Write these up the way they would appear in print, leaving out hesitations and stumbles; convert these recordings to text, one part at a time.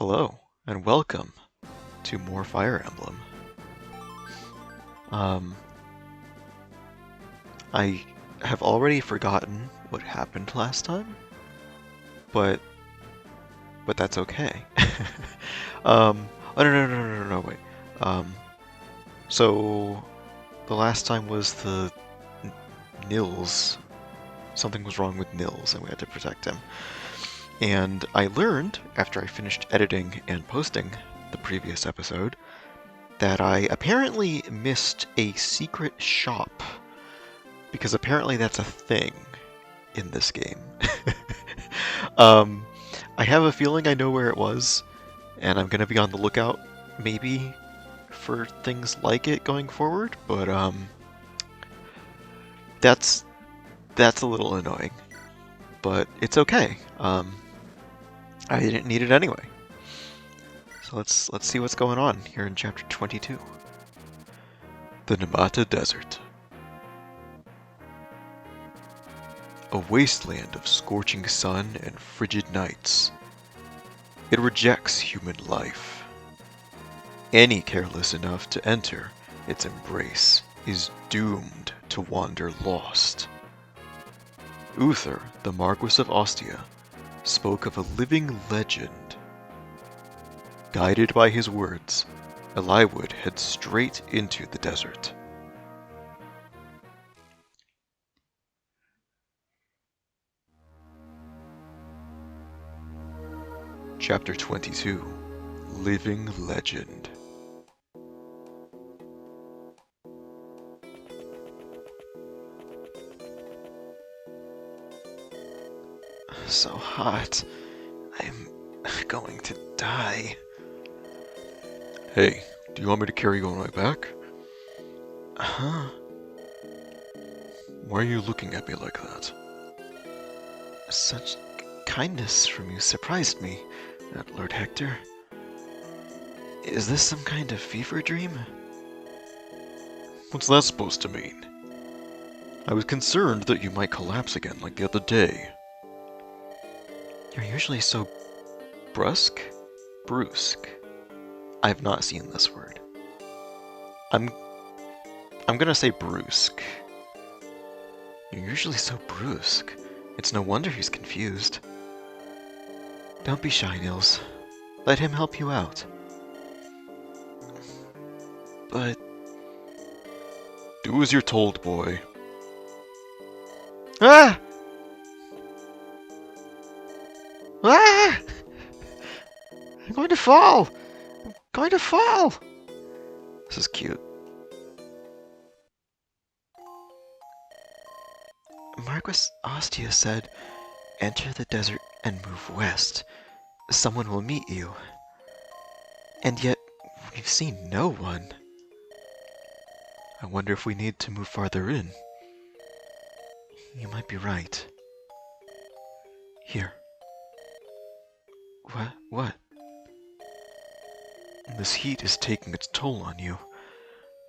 Hello, and welcome to more Fire Emblem. I have already forgotten what happened last time, but that's okay. Oh no, wait. So the last time was the Nils. Something was wrong with Nils, and we had to protect him. And I learned, after I finished editing and posting the previous episode, that I apparently missed a secret shop. Because apparently that's a thing in this game. I have a feeling I know where it was, and I'm gonna be on the lookout, maybe, for things like it going forward, but that's a little annoying. But it's okay. I didn't need it anyway. So let's see what's going on here in chapter 22. The Namata Desert. A wasteland of scorching sun and frigid nights. It rejects human life. Any careless enough to enter its embrace is doomed to wander lost. Uther, the Marquis of Ostia, spoke of a living legend. Guided by his words, Eliud heads straight into the desert. Chapter 22, Living Legend. So hot. I'm going to die. Hey, do you want me to carry you on my back? Huh? Why are you looking at me like that? Such kindness from you surprised me, Lord Hector. Is this some kind of fever dream? What's that supposed to mean? I was concerned that you might collapse again like the other day. You're usually so brusque? Brusque. I've not seen this word. I'm gonna say brusque. You're usually so brusque. It's no wonder he's confused. Don't be shy, Nils. Let him help you out. But... do as you're told, boy. Ah! Ah! I'm going to fall! I'm going to fall! This is cute. Marquis Ostia said, enter the desert and move west. Someone will meet you. And yet, we've seen no one. I wonder if we need to move farther in. You might be right. Here. What? This heat is taking its toll on you.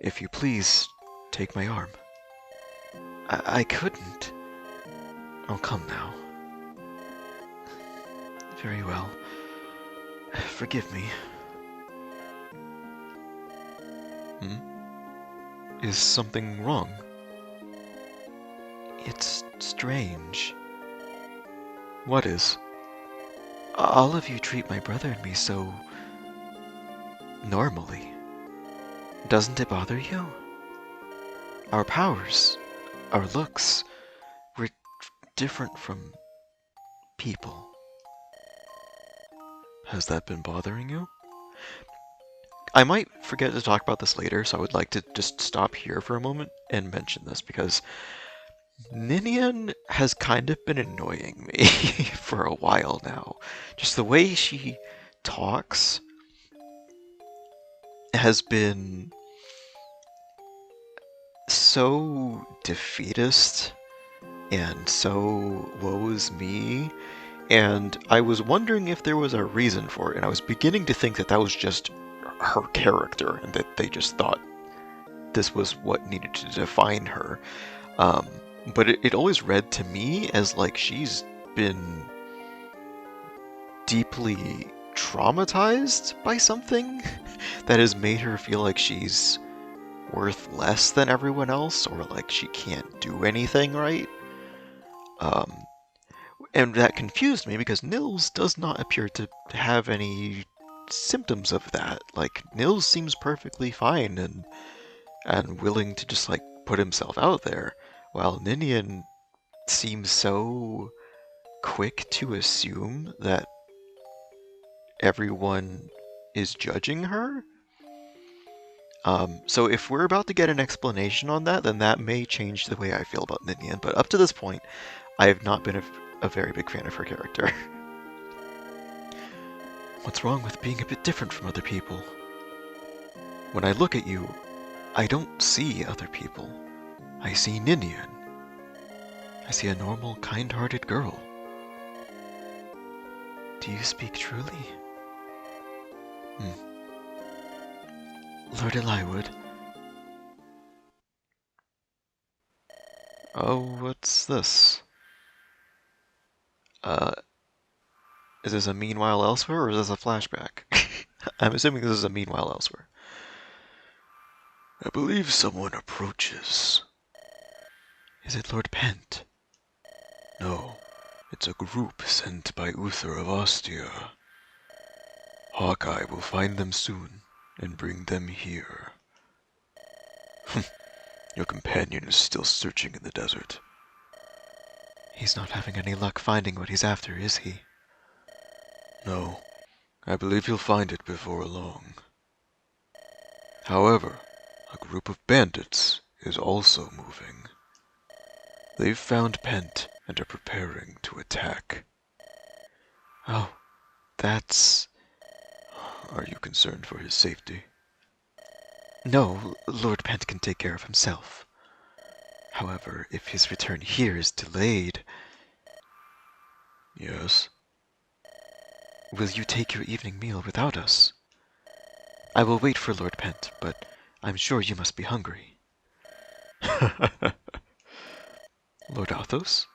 If you please, take my arm. I couldn't. Oh, come now. Very well. Forgive me. Is something wrong? It's strange. What is? All of you treat my brother and me so... normally. Doesn't it bother you? Our powers, our looks, we're different from people. Has that been bothering you? I might forget to talk about this later, so I would like to just stop here for a moment and mention this, because Ninian has kind of been annoying me for a while now. Just the way she talks has been so defeatist and so woe is me, and I was wondering if there was a reason for it, and I was beginning to think that that was just her character, and that they just thought this was what needed to define her. But it always read to me as like she's been deeply traumatized by something that has made her feel like she's worth less than everyone else, or like she can't do anything right. And that confused me because Nils does not appear to have any symptoms of that. Like, Nils seems perfectly fine and willing to just, like, put himself out there, while Ninian seems so quick to assume that everyone is judging her. So if we're about to get an explanation on that, then that may change the way I feel about Ninian, but up to this point, I have not been a very big fan of her character. What's wrong with being a bit different from other people? When I look at you, I don't see other people. I see Ninian. I see a normal, kind-hearted girl. Do you speak truly? Lord Eliwood. Oh, what's this? Is this a meanwhile elsewhere, or is this a flashback? I'm assuming this is a meanwhile elsewhere. I believe someone approaches. Is it Lord Pent? No, it's a group sent by Uther of Ostia. Hawkeye will find them soon and bring them here. Your companion is still searching in the desert. He's not having any luck finding what he's after, is he? No, I believe he'll find it before long. However, a group of bandits is also moving. They've found Pent and are preparing to attack. Oh, that's... Are you concerned for his safety? No, Lord Pent can take care of himself. However, if his return here is delayed... Yes? Will you take your evening meal without us? I will wait for Lord Pent, but I'm sure you must be hungry. Lord Athos?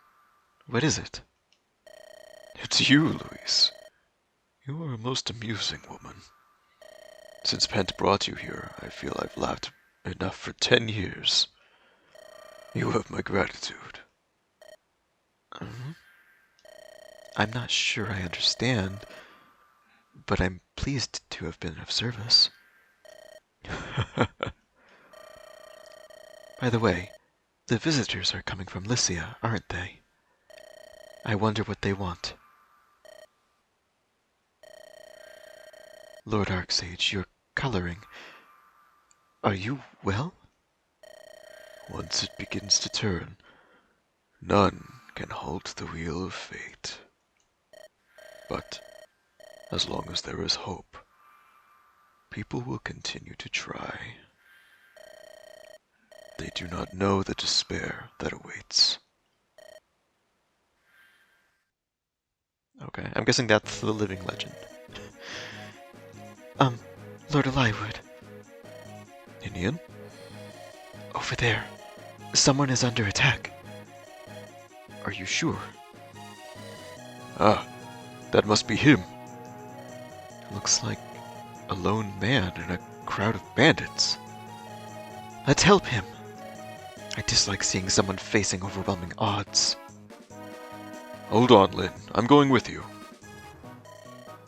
What is it? It's you, Louise. You are a most amusing woman. Since Pent brought you here, I feel I've laughed enough for 10 years. You have my gratitude. I'm not sure I understand, but I'm pleased to have been of service. By the way, the visitors are coming from Lycia, aren't they? I wonder what they want. Lord Arcsage, you're coloring. Are you well? Once it begins to turn, none can halt the wheel of fate. But as long as there is hope, people will continue to try. They do not know the despair that awaits. Okay, I'm guessing that's the living legend. Lord Eliwood. Ninian? Over there. Someone is under attack. Are you sure? Ah, that must be him. Looks like a lone man in a crowd of bandits. Let's help him. I dislike seeing someone facing overwhelming odds. Hold on, Lynn. I'm going with you.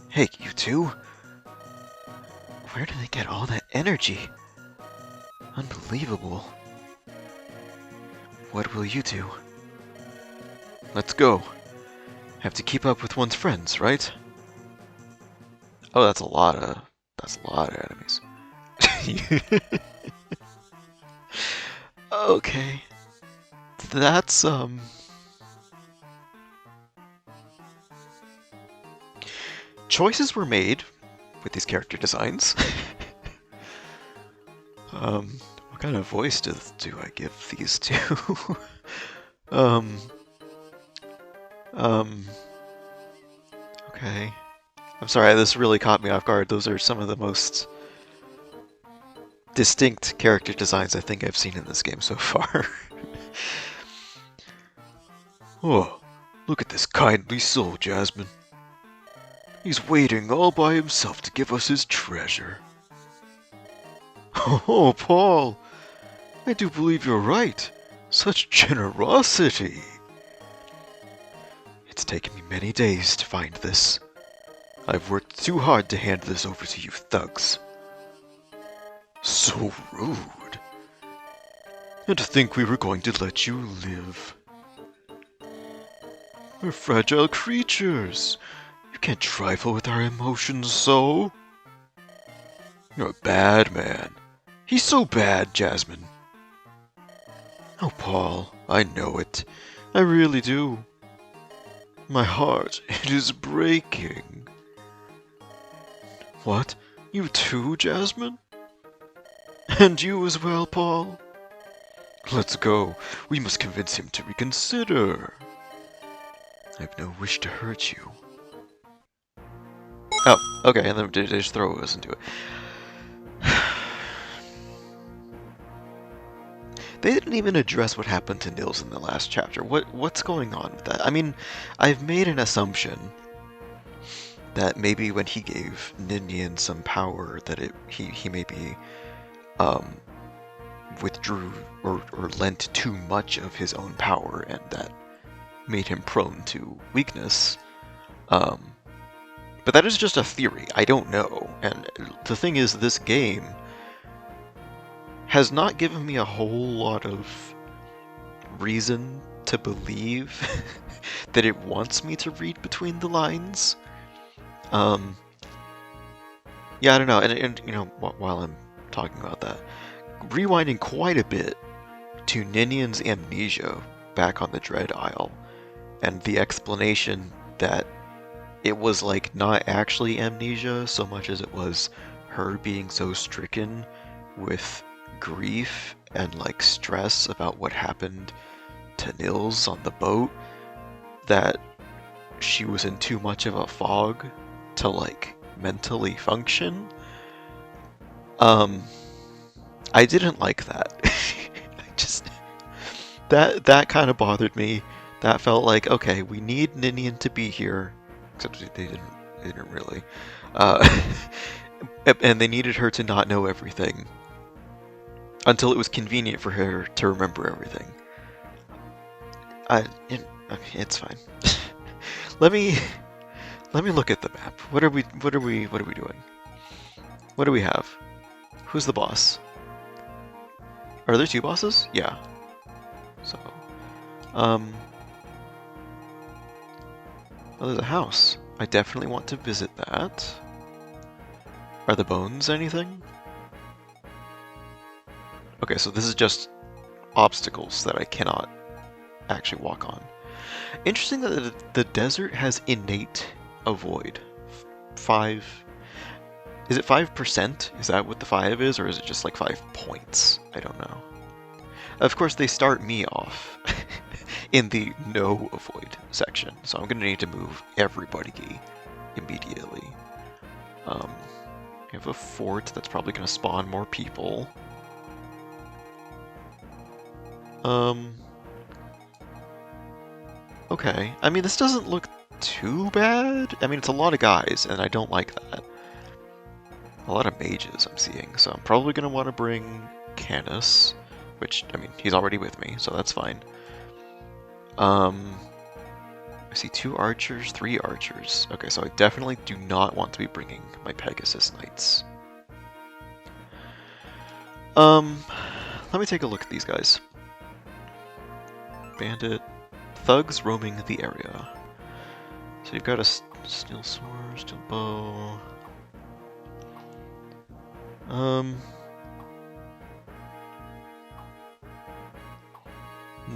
Hey, you two. Where do they get all that energy? Unbelievable. What will you do? Let's go. Have to keep up with one's friends, right? Oh, that's a lot of enemies. Okay. That's choices were made with these character designs. What kind of voice do I give these two? Okay. I'm sorry, this really caught me off guard. Those are some of the most distinct character designs I think I've seen in this game so far. Oh, look at this kindly soul, Jasmine. He's waiting all by himself to give us his treasure. Oh, Paul, I do believe you're right. Such generosity. It's taken me many days to find this. I've worked too hard to hand this over to you thugs. So rude. And to think we were going to let you live. We're fragile creatures. You can't trifle with our emotions so. You're a bad man. He's so bad, Jasmine. Oh, Paul, I know it. I really do. My heart, it is breaking. What? You too, Jasmine? And you as well, Paul? Let's go. We must convince him to reconsider. I have no wish to hurt you. Oh, okay, and then they just throw us into it. They didn't even address what happened to Nils in the last chapter. What's going on with that? I mean, I've made an assumption that maybe when he gave Ninian some power, that he maybe withdrew or lent too much of his own power, and that made him prone to weakness. But that is just a theory. I don't know. And the thing is, this game has not given me a whole lot of reason to believe that it wants me to read between the lines. Yeah, I don't know. And you know, while I'm talking about that, rewinding quite a bit to Ninian's amnesia back on the Dread Isle, and the explanation that it was like not actually amnesia so much as it was her being so stricken with grief and like stress about what happened to Nils on the boat that she was in too much of a fog to like mentally function. I didn't like that. I just that kind of bothered me. That felt like, okay, we need Ninian to be here, except they didn't really, and they needed her to not know everything until it was convenient for her to remember everything. It's fine. Let me look at the map. What are we doing? What do we have? Who's the boss? Are there two bosses? Yeah. So, oh, there's a house. I definitely want to visit that. Are the bones anything? Okay, so this is just obstacles that I cannot actually walk on. Interesting that the desert has innate avoid. 5... Is it 5%? Is that what the 5 is, or is it just like 5 points? I don't know. Of course, they start me off in the no avoid section, so I'm going to need to move everybody immediately. We have a fort that's probably going to spawn more people. Okay. I mean, this doesn't look too bad. I mean, it's a lot of guys, and I don't like that. A lot of mages I'm seeing, so I'm probably going to want to bring Canis, which, I mean, he's already with me, so that's fine. I see 2 archers, 3 archers. Okay, so I definitely do not want to be bringing my Pegasus Knights. Let me take a look at these guys. Bandit. Thugs roaming the area. So you've got a steel sword, steel bow.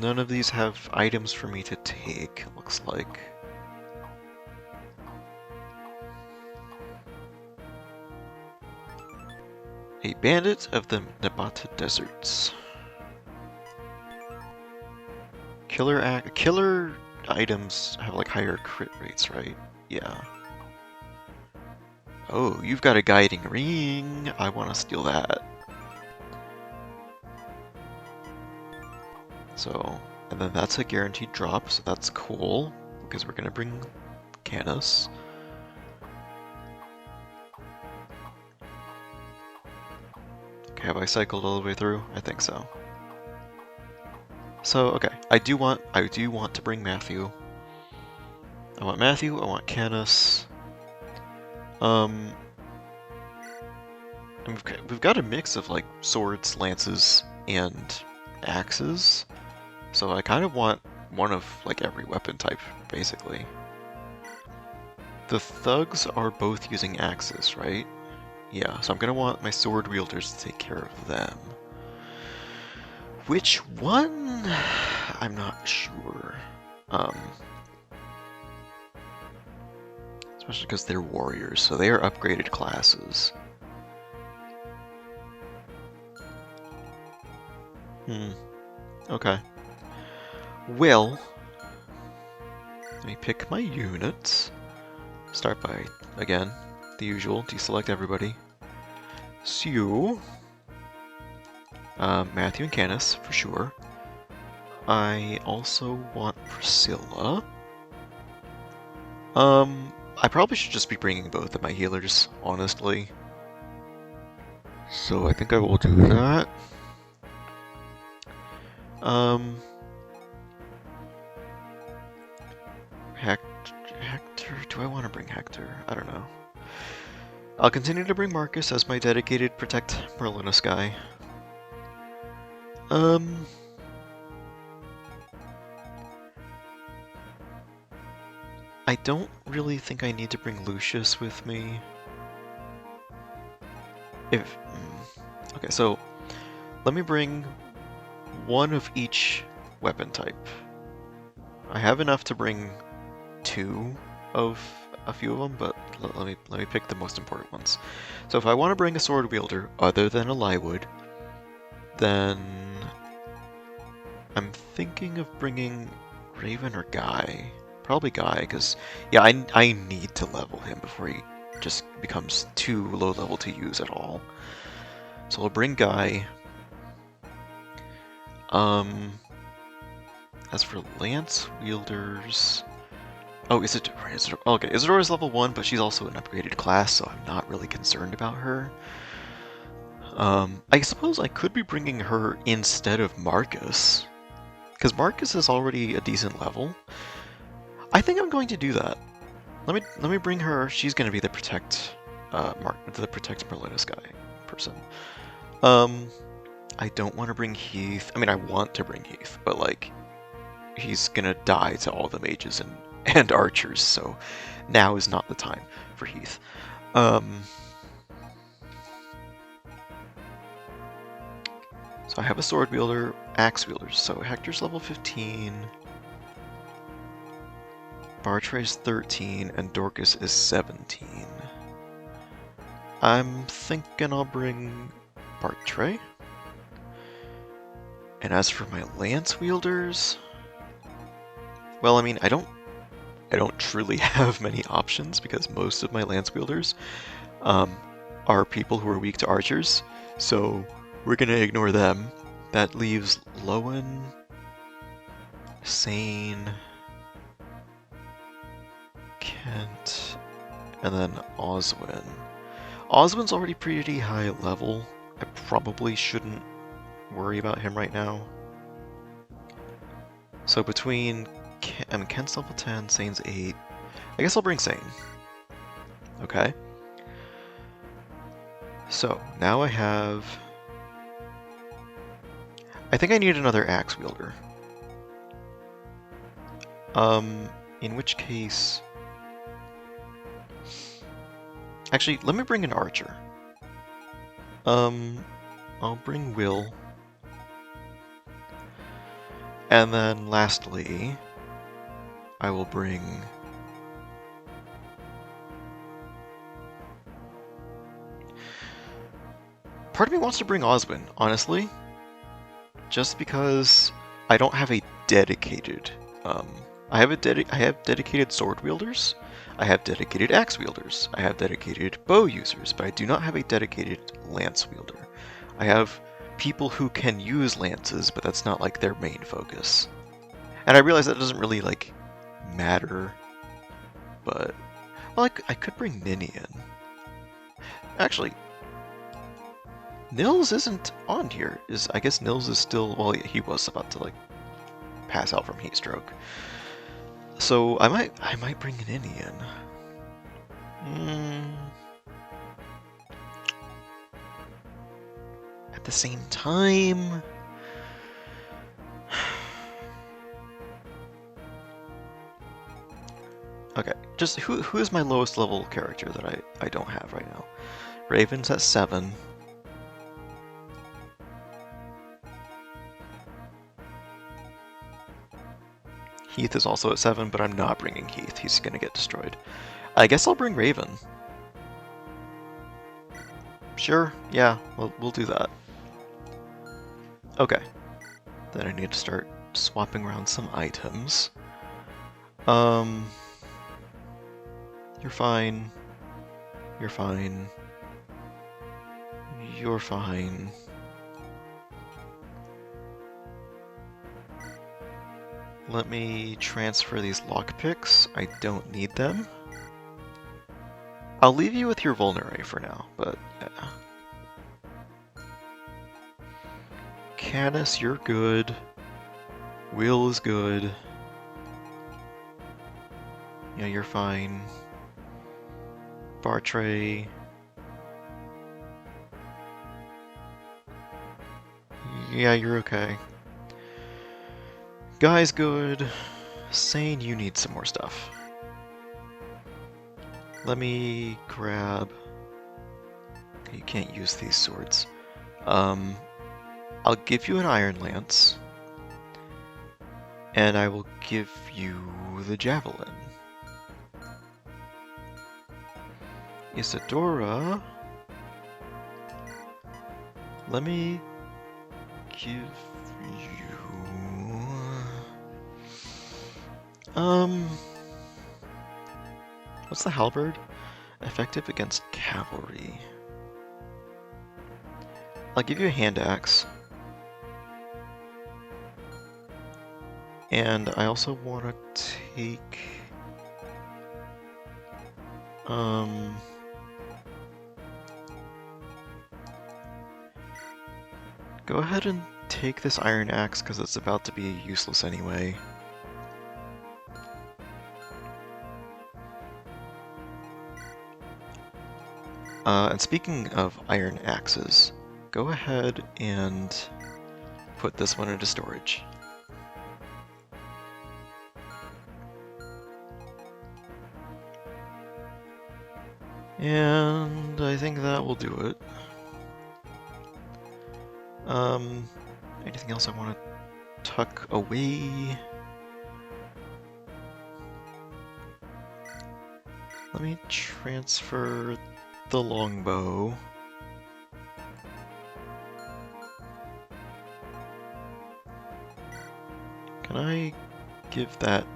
None of these have items for me to take, it looks like. A bandit of the Nabata Deserts. Killer items have like higher crit rates, right? Yeah. Oh, you've got a guiding ring. I want to steal that. So, and then that's a guaranteed drop, so that's cool, because we're going to bring Canis. have I cycled all the way through? I think so. So, okay, I do want to bring Matthew. I want Matthew, I want Canis. And we've got a mix of like swords, lances, and axes. So I kind of want one of like every weapon type, basically. The thugs are both using axes, right? Yeah, so I'm gonna want my sword wielders to take care of them. Which one? I'm not sure. Especially because they're warriors, so they are upgraded classes. Okay. Well, let me pick my units. Start by, again, the usual, deselect everybody. So, Matthew and Canis, for sure. I also want Priscilla. I probably should just be bringing both of my healers, honestly. So I think I will do that. Hector, do I want to bring Hector? I don't know. I'll continue to bring Marcus as my dedicated Protect Merlinus guy. I don't really think I need to bring Lucius with me. Okay, so let me bring one of each weapon type. I have enough to bring 2 of a few of them, but let me pick the most important ones. So if I want to bring a sword wielder other than a Lywood, then I'm thinking of bringing Raven or Guy. Probably Guy, because yeah, I need to level him before he just becomes too low level to use at all. So I'll bring Guy. As for Lance wielders, oh, Isidore? Okay, Isidore is level 1, but she's also an upgraded class, so I'm not really concerned about her. I suppose I could be bringing her instead of Marcus, because Marcus is already a decent level. I think I'm going to do that. Let me bring her. She's going to be the Protect Merlinus guy person. I don't want to bring Heath. I mean, I want to bring Heath, but like, he's gonna die to all the mages and archers, so now is not the time for Heath. So I have a sword wielder, axe wielders. So Hector's level 15, Bartray's 13, and Dorcas is 17. I'm thinking I'll bring Bartray. And as for my lance wielders, well, I mean, I don't truly have many options because most of my lance wielders are people who are weak to archers, so we're gonna ignore them. That leaves Lowen, Sane, Kent, and then Oswin. Oswin's already pretty high level. I probably shouldn't worry about him right now. So between Kent's level 10, Sane's 8. I guess I'll bring Sane. Okay. So now I have. I think I need another axe wielder. In which case. Actually, let me bring an archer. I'll bring Will. And then lastly, I will bring part of me wants to bring Oswin, honestly. Just because I don't have a dedicated I have dedicated sword wielders, I have dedicated axe wielders, I have dedicated bow users, but I do not have a dedicated lance wielder. I have people who can use lances, but that's not like their main focus. And I realize that doesn't really like matter, but well, I could bring Ninian. Actually, Nils isn't on here. I guess Nils is still, well, he was about to like pass out from heat stroke. So I might bring an Indian. At the same time, okay, just who is my lowest level character that I don't have right now? Raven's at 7. Heath is also at 7, but I'm not bringing Heath. He's gonna get destroyed. I guess I'll bring Raven. Sure, yeah, we'll do that. Okay. Then I need to start swapping around some items. You're fine. You're fine. You're fine. Let me transfer these lockpicks. I don't need them. I'll leave you with your Vulnerary for now, but yeah. Canis, you're good. Will is good. Yeah, you're fine. Bartray. Yeah, you're okay. Guy's good. Sane, you need some more stuff. Let me grab... You can't use these swords. I'll give you an Iron Lance. And I will give you the Javelin. Isadora... Let me give you... What's the halberd? Effective against cavalry. I'll give you a hand axe. And I also want to take... Go ahead and take this iron axe, because it's about to be useless anyway. And speaking of iron axes, go ahead and put this one into storage. And I think that will do it. Anything else I want to tuck away? Let me transfer the longbow. Can I give that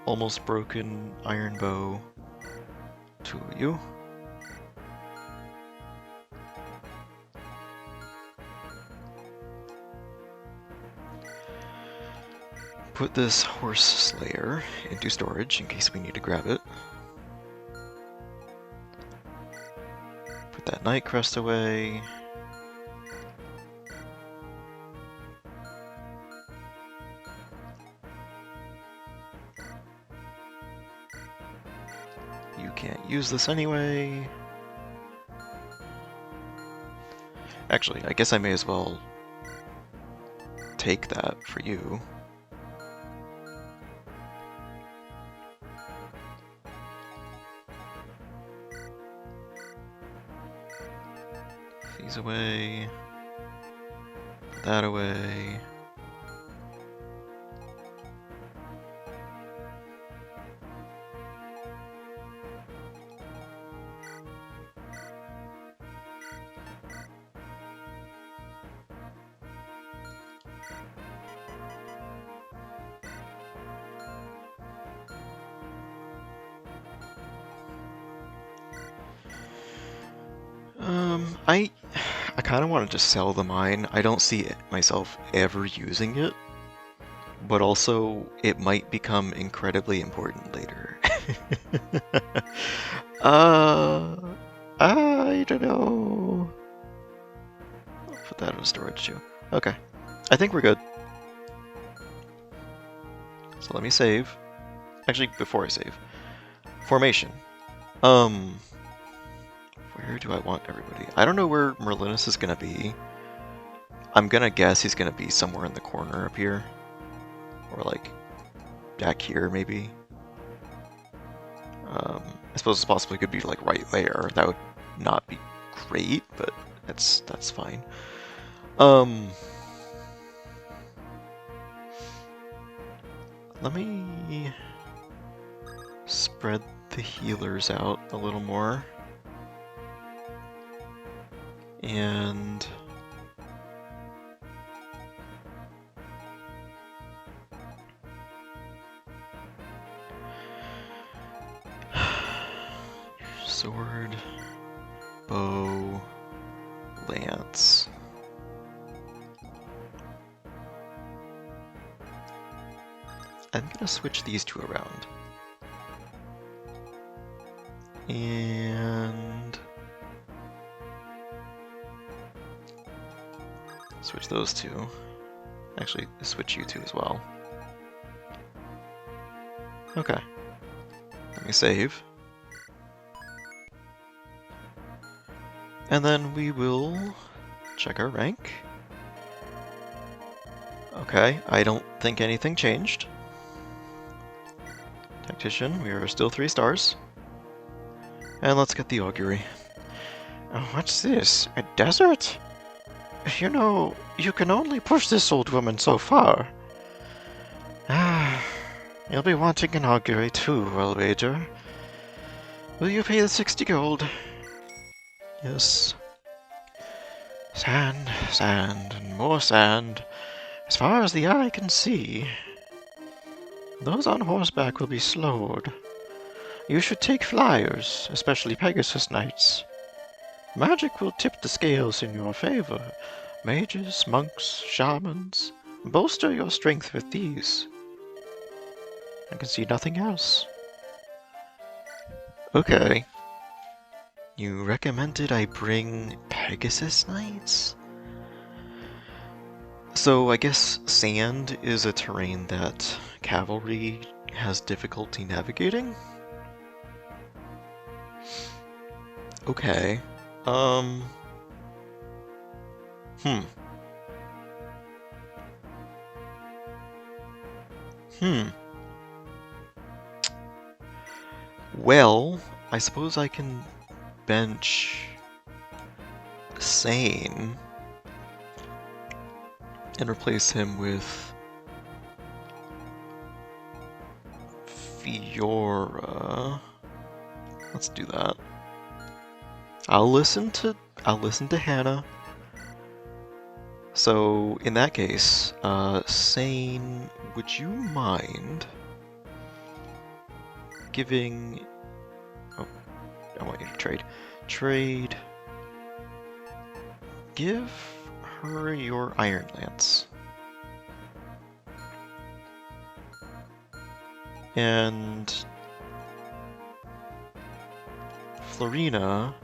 almost broken iron bow to you? Put this horse slayer into storage in case we need to grab it. Put that night crest away. You can't use this anyway. Actually, I guess I may as well take that for you. These away. Put that away. I kind of want to just sell the mine. I don't see myself ever using it, but also it might become incredibly important later. I don't know. put that in storage too. Okay. I think we're good. So let me save. Actually, before I save. Formation. Where do I want everybody? I don't know where Merlinus is gonna be. I'm gonna guess he's gonna be somewhere in the corner up here. Or like back here maybe. I suppose it's possible he could be like right there. That would not be great, but that's fine. Let me spread the healers out a little more. And sword, bow, lance. I'm gonna switch these two around. And switch those two. Actually, switch you two as well. Okay. Let me save. And then we will check our rank. Okay, I don't think anything changed. Tactician, we are still 3 stars. And let's get the augury. What's this? A desert? You know, you can only push this old woman so far. You'll be wanting an augury too, I'll wager. Will you pay the 60 gold? Yes. Sand, sand, and more sand, as far as the eye can see. Those on horseback will be slowed. You should take flyers, especially Pegasus Knights. Magic will tip the scales in your favor. Mages, monks, shamans, bolster your strength with these. I can see nothing else. Okay. You recommended I bring Pegasus Knights? So I guess sand is a terrain that cavalry has difficulty navigating? Okay. Well, I suppose I can bench Sane and replace him with Fiora. Let's do that. I'll listen to Hannah. So in that case, Sane, would you mind giving? Oh, I want you to trade. Trade. Give her your Iron Lance. And Florina,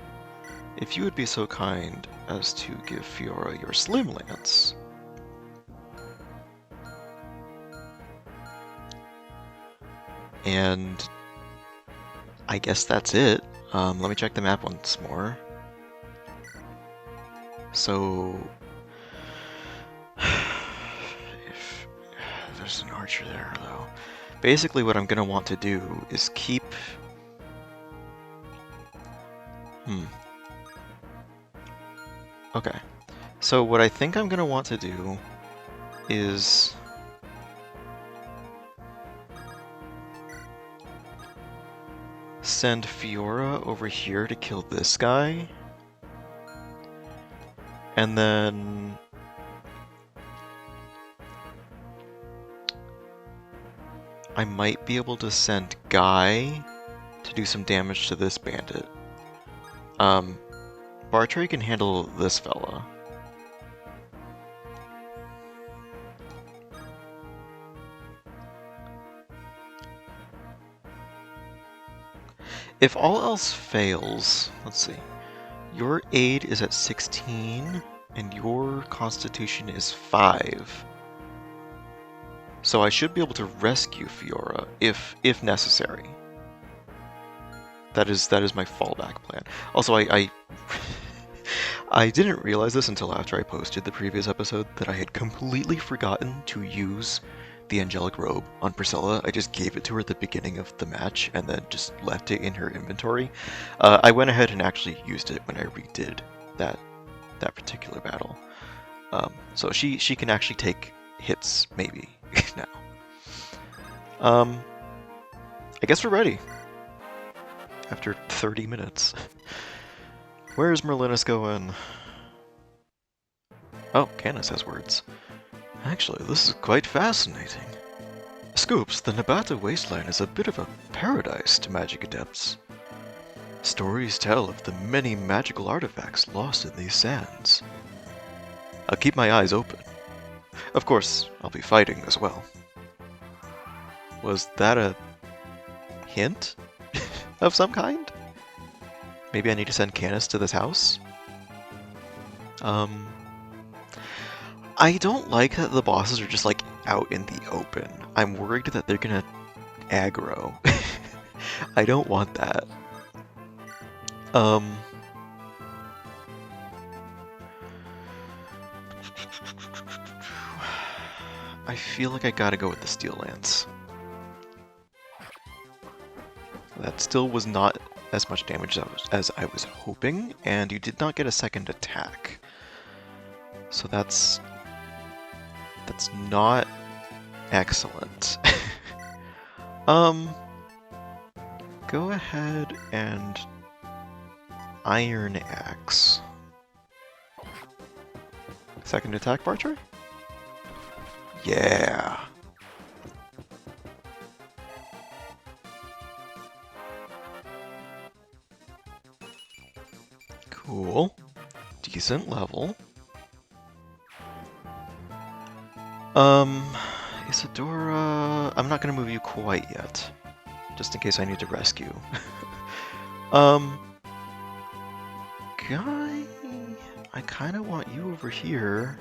if you would be so kind as to give Fiora your Slim Lance. And I guess that's it. Let me check the map once more. So, if there's an archer there, though. Basically what I'm going to want to do is keep... Okay. So what I think I'm going to want to do is... send Fiora over here to kill this guy. And then... I might be able to send Guy to do some damage to this bandit. Bartray can handle this fella. If all else fails, let's see. Your aid is at 16. And your constitution is 5. So I should be able to rescue Fiora if necessary. That is my fallback plan. Also, I I didn't realize this until after I posted the previous episode that I had completely forgotten to use the angelic robe on Priscilla. I just gave it to her at the beginning of the match and then just left it in her inventory. I went ahead and actually used it when I redid that particular battle. So she can actually take hits maybe now. I guess we're ready. After 30 minutes. Where's Merlinus going? Oh, Canis has words. Actually, this is quite fascinating. Skoops, the Nabata wasteland is a bit of a paradise to magic adepts. Stories tell of the many magical artifacts lost in these sands. I'll keep my eyes open. Of course, I'll be fighting as well. Was that a hint of some kind? Maybe I need to send Canis to this house? I don't like that the bosses are just like out in the open. I'm worried that they're gonna aggro. I don't want that. I feel like I gotta go with the Steel Lance. That still was not as much damage as I was hoping, and you did not get a second attack. So that's not excellent. Go ahead and Iron Axe. Second attack, Barcher? Yeah. Cool. Decent level. Isadora... I'm not gonna move you quite yet. Just in case I need to rescue. Guy... I kinda want you over here.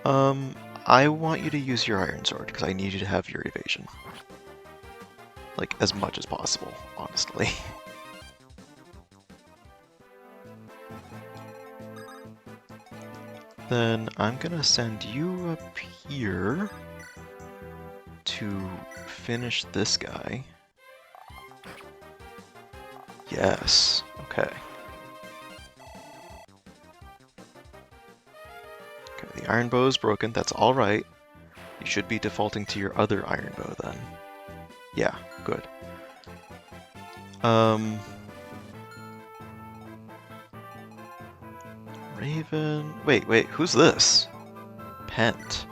I want you to use your Iron Sword, because I need you to have your evasion. Like, as much as possible, honestly. Then I'm gonna send you up here to finish this guy. Yes, okay. Okay, the iron bow is broken, that's alright. You should be defaulting to your other iron bow then. Yeah, good. Raven... Wait, who's this? Pent.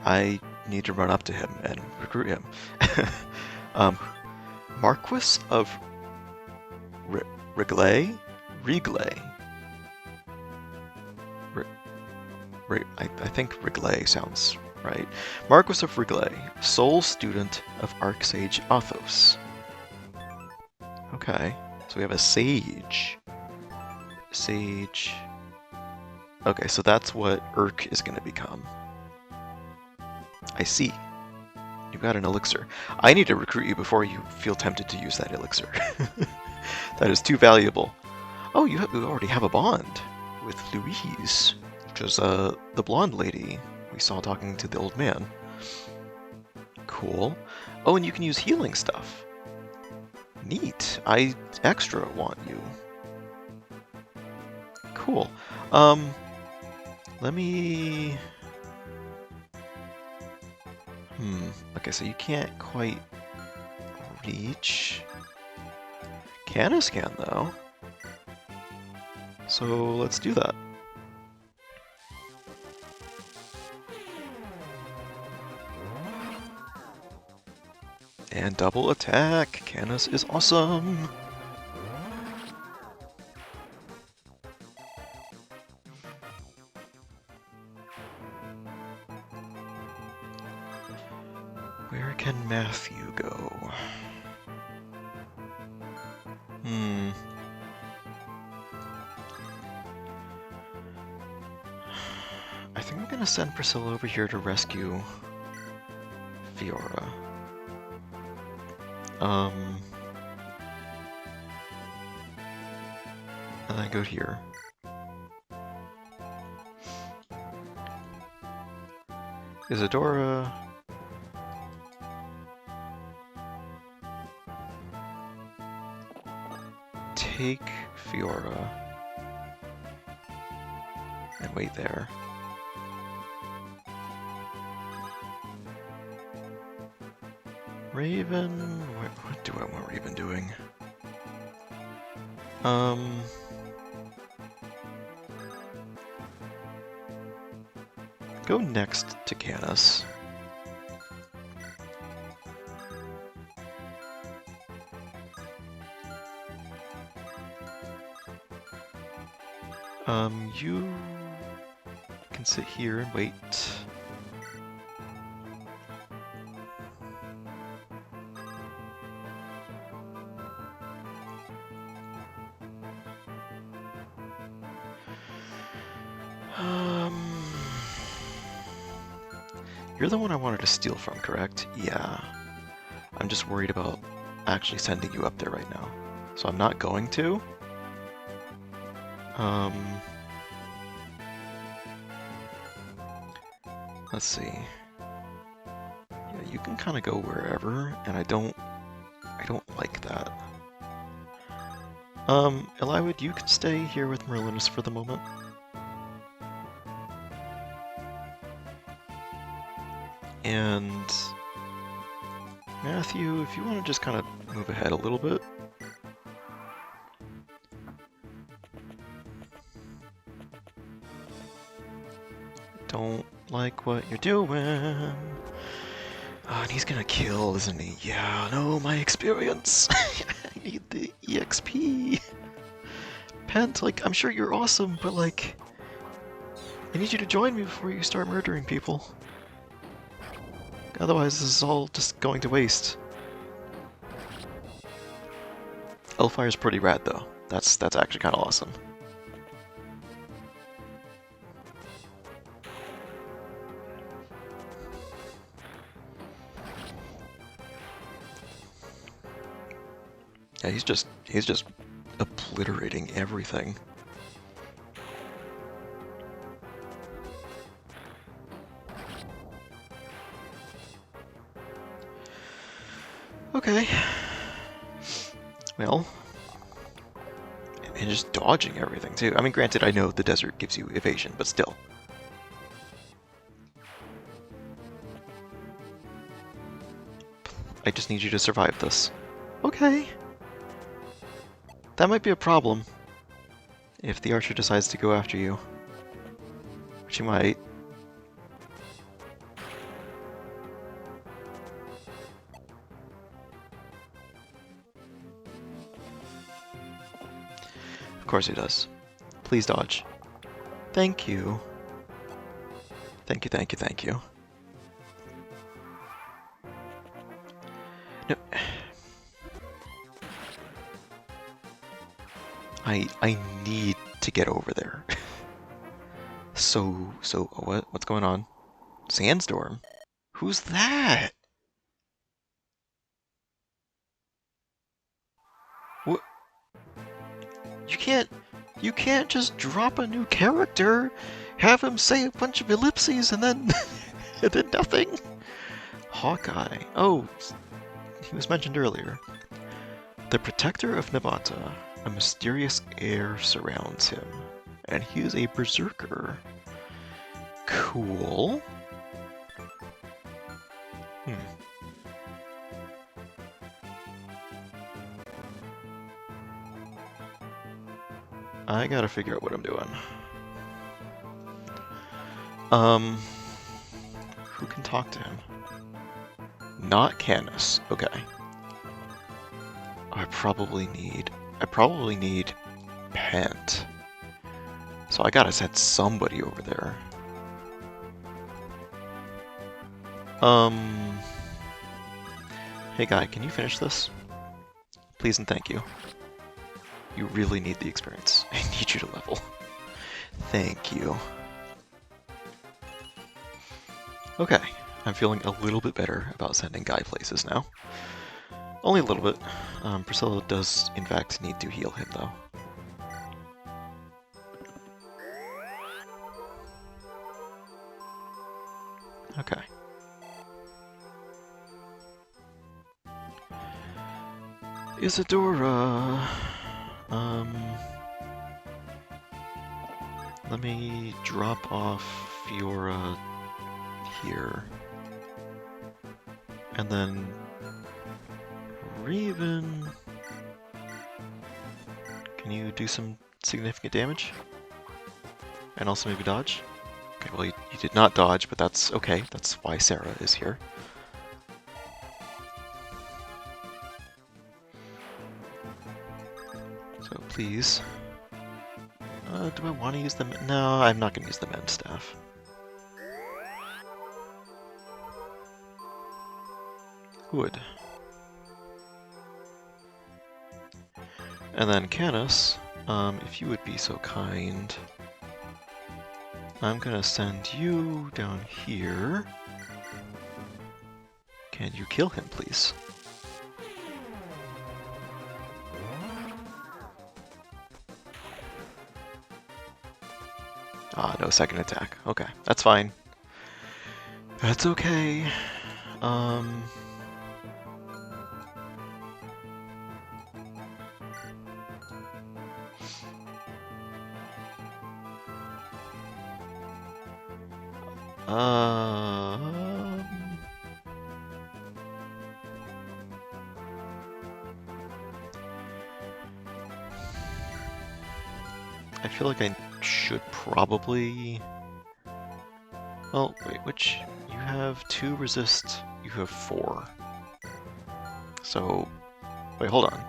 I need to run up to him and recruit him. Marquis of Reglay? I think Reglay sounds right. Marquis of Reglay, sole student of Archsage Athos. Okay, so we have a sage. Sage. Okay, so that's what Urk is going to become. I see. You've got an elixir. I need to recruit you before you feel tempted to use that elixir. That is too valuable. Oh, you already have a bond with Louise, which was the blonde lady we saw talking to the old man. Cool. Oh, and you can use healing stuff. Neat. I extra want you. Cool. Let me... Okay, so you can't quite reach. Canis can, though. So let's do that. And double attack. Canis is awesome. Where can Matthew go? gonna send Priscilla over here to rescue Fiora. And then go here. Isadora. Take Fiora. And wait there. Raven... What do I want Raven doing? Go next to Canis. You can sit here and wait. You're the one I wanted to steal from, correct? Yeah. I'm just worried about actually sending you up there right now. So I'm not going to. Let's see. Yeah, you can kind of go wherever, and I don't like that. Eliwood, you can stay here with Merlinus for the moment. And Matthew, if you want to just kind of move ahead a little bit. Don't like what you're doing. Oh, and he's gonna kill, isn't he? Yeah, no, my experience. I need the EXP. Pent, like, I'm sure you're awesome, but like, I need you to join me before you start murdering people. Otherwise, this is all just going to waste. Hellfire's pretty rad, though. That's actually kind of awesome. Yeah, he's just obliterating everything. Okay. Well, and just dodging everything too. I mean, granted, I know the desert gives you evasion, but still. I just need you to survive this. Okay. That might be a problem if the archer decides to go after you. Which he might. Of course he does. Please dodge. Thank you. Thank you, thank you, thank you. No. I need to get over there. So what's going on? Sandstorm? Who's that? What? You can't just drop a new character, have him say a bunch of ellipses and then and then nothing. Hawkeye. Oh, he was mentioned earlier. The protector of Navata. A mysterious air surrounds him, and he is a berserker. Cool. I gotta figure out what I'm doing. Who can talk to him? Not Canis. Okay. I probably need Pent. So I gotta send somebody over there. Hey guy, can you finish this? Please and thank you. You really need the experience. I need you to level. Thank you. Okay, I'm feeling a little bit better about sending Guy places now. Only a little bit. Priscilla does, in fact, need to heal him, though. Okay. Isadora! Let me drop off Fiora here. And then Raven, can you do some significant damage? And also maybe dodge? Okay, well you did not dodge, but that's okay. That's why Sarah is here. So please. Do I want to use them? No, I'm not going to use the Mend Staff. Good. And then Canis, if you would be so kind, I'm gonna send you down here. Can you kill him, please? Ah, no second attack. Okay, that's fine. That's okay. I feel like I should probably... Well, wait, which... You have 2 resist, you have 4. So... Wait, hold on.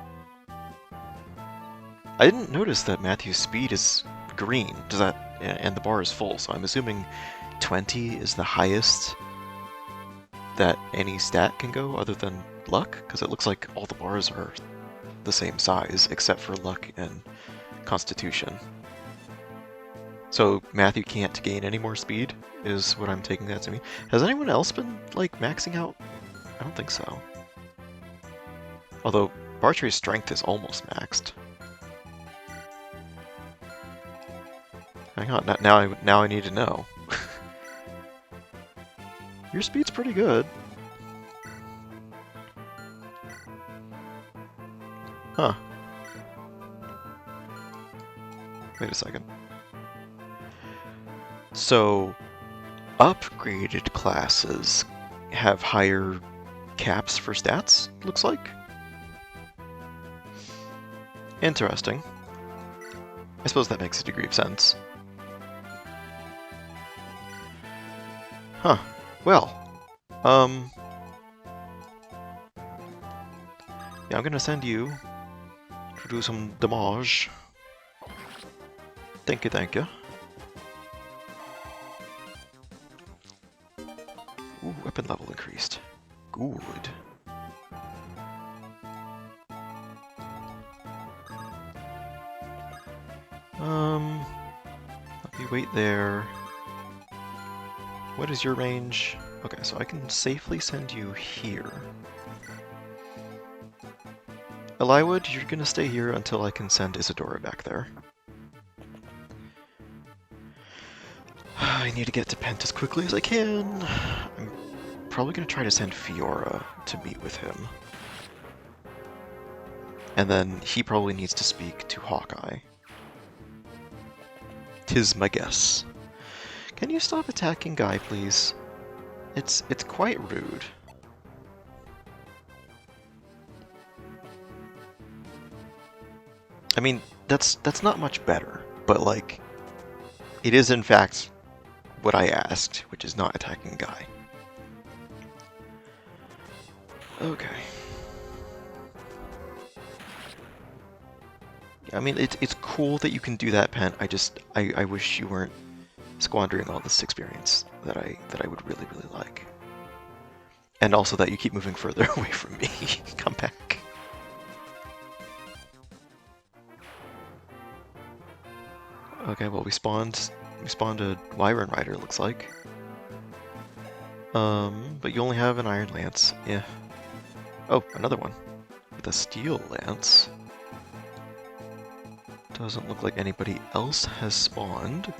I didn't notice that Matthew's speed is green. Does that... And the bar is full, so I'm assuming 20 is the highest that any stat can go other than luck? Because it looks like all the bars are the same size, except for luck and constitution. So Matthew can't gain any more speed, is what I'm taking that to mean. Has anyone else been, like, maxing out? I don't think so. Although, Bartry's strength is almost maxed. Hang on, now I need to know. Your speed's pretty good. Huh. Wait a second. So, upgraded classes have higher caps for stats, looks like. Interesting. I suppose that makes a degree of sense. Huh. Well, yeah, I'm gonna send you to do some damage. Thank you, thank you. Ooh, weapon level increased. Good. Let me wait there. What is your range? Okay, so I can safely send you here. Eliwood, you're gonna stay here until I can send Isadora back there. I need to get to Pent as quickly as I can. I'm probably gonna try to send Fiora to meet with him. And then he probably needs to speak to Hawkeye. 'Tis my guess. Can you stop attacking Guy, please? It's quite rude. I mean, that's not much better, but like, it is in fact what I asked, which is not attacking Guy. Okay. I mean, it's cool that you can do that, Pen. I wish you weren't squandering all this experience that I would really like. And also that you keep moving further away from me. Come back. Okay, well we spawned a Wyvern Rider, looks like. But you only have an iron lance. Yeah. Oh, another one. With a steel lance. Doesn't look like anybody else has spawned.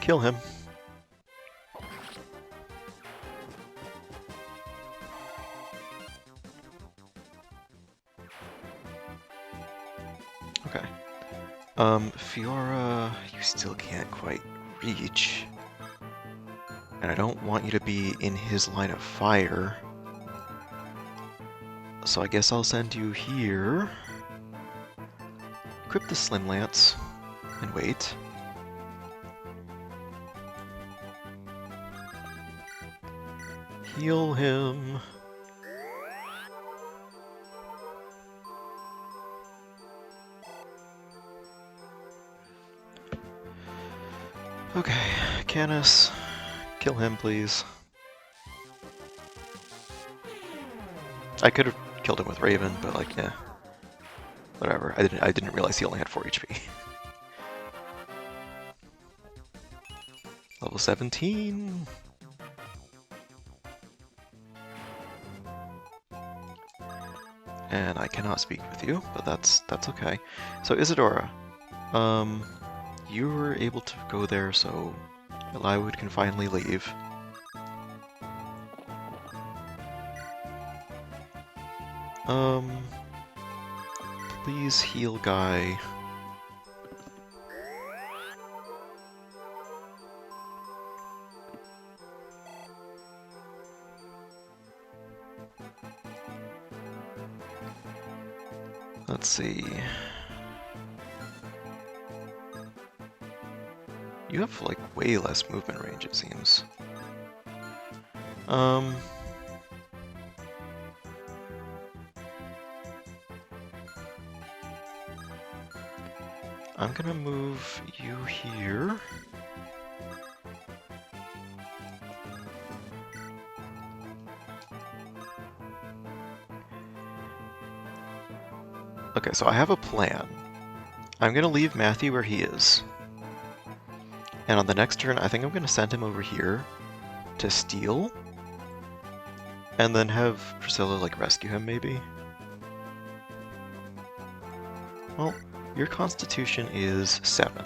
Kill him. Okay. Fiora, you still can't quite reach. And I don't want you to be in his line of fire. So I guess I'll send you here. Equip the Slim Lance. And wait. Heal him. Okay, Canis, kill him, please. I could have killed him with Raven, but like, yeah, whatever. I didn't realize he only had 4 HP. Level 17. And I cannot speak with you, but that's okay. So Isadora, you were able to go there, so Eliud can finally leave. Please heal Guy. Let's see. You have, like, way less movement range, it seems. I'm gonna move you here. Okay, so I have a plan. I'm gonna leave Matthew where he is. And on the next turn, I think I'm gonna send him over here to steal. And then have Priscilla, like, rescue him, maybe? Well, your constitution is 7.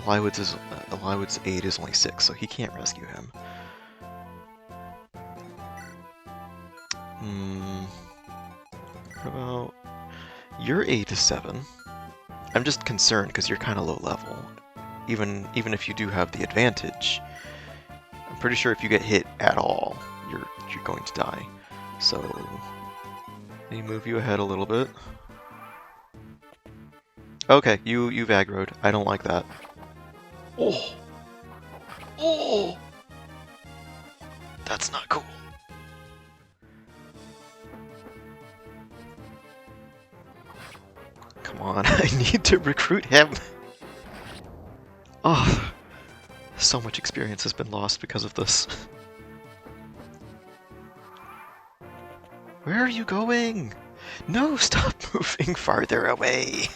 Eliud's 8 is only 6, so he can't rescue him. What about... Your 8 is 7. I'm just concerned because you're kind of low level. Even if you do have the advantage, I'm pretty sure if you get hit at all, you're going to die. So, let me move you ahead a little bit. Okay, you've aggroed. I don't like that. Oh! Oh! That's not cool. Come on, I need to recruit him. Oh, so much experience has been lost because of this. Where are you going? No, stop moving farther away.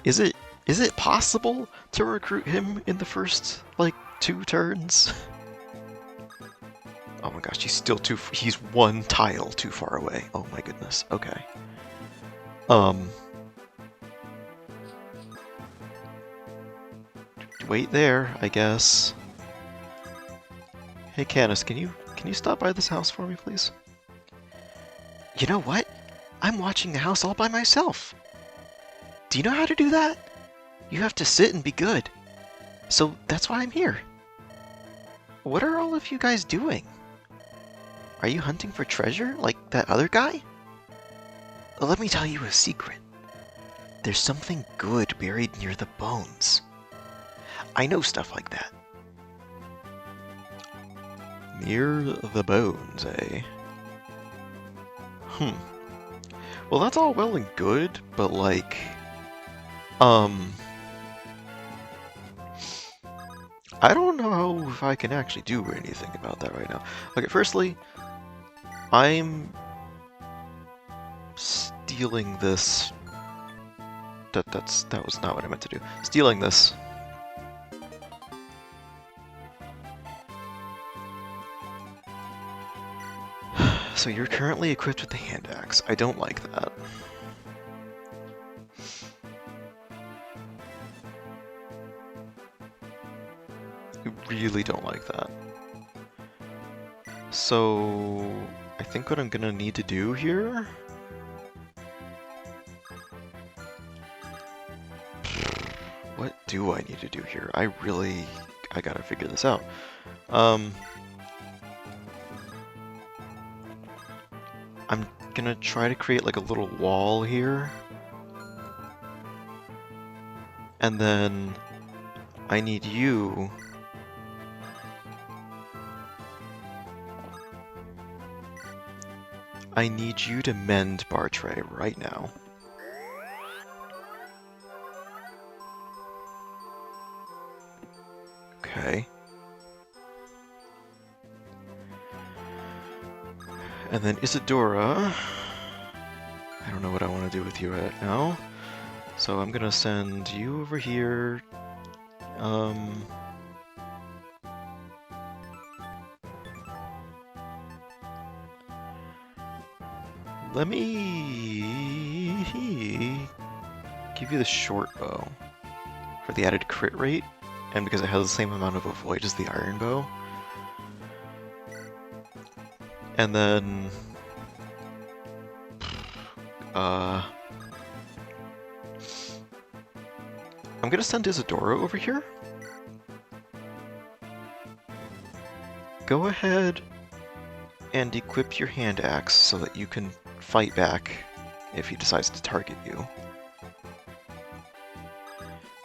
Is it possible to recruit him in the first, like, 2 turns? Oh my gosh, he's 1 tile too far away. Oh my goodness, okay. Wait there, I guess. Hey Canis, can you stop by this house for me, please? You know what? I'm watching the house all by myself. Do you know how to do that? You have to sit and be good. So that's why I'm here. What are all of you guys doing? Are you hunting for treasure like that other guy? Let me tell you a secret. There's something good buried near the bones. I know stuff like that. Near the bones, eh? Well, that's all well and good, but like... I don't know if I can actually do anything about that right now. Okay, firstly, I'm stealing this. That was not what I meant to do. Stealing this. So you're currently equipped with the hand axe. I don't like that. I really don't like that. So I think what I'm gonna need to do here... What do I need to do here? I gotta figure this out. I'm gonna try to create like a little wall here. And then I need you to mend Bartray right now. Okay. And then Isadora, I don't know what I want to do with you right now, so I'm gonna send you over here. Let me give you the short bow for the added crit rate, and because it has the same amount of avoid as the iron bow. And then I'm gonna send Isadora over here. Go ahead and equip your hand axe so that you can fight back if he decides to target you.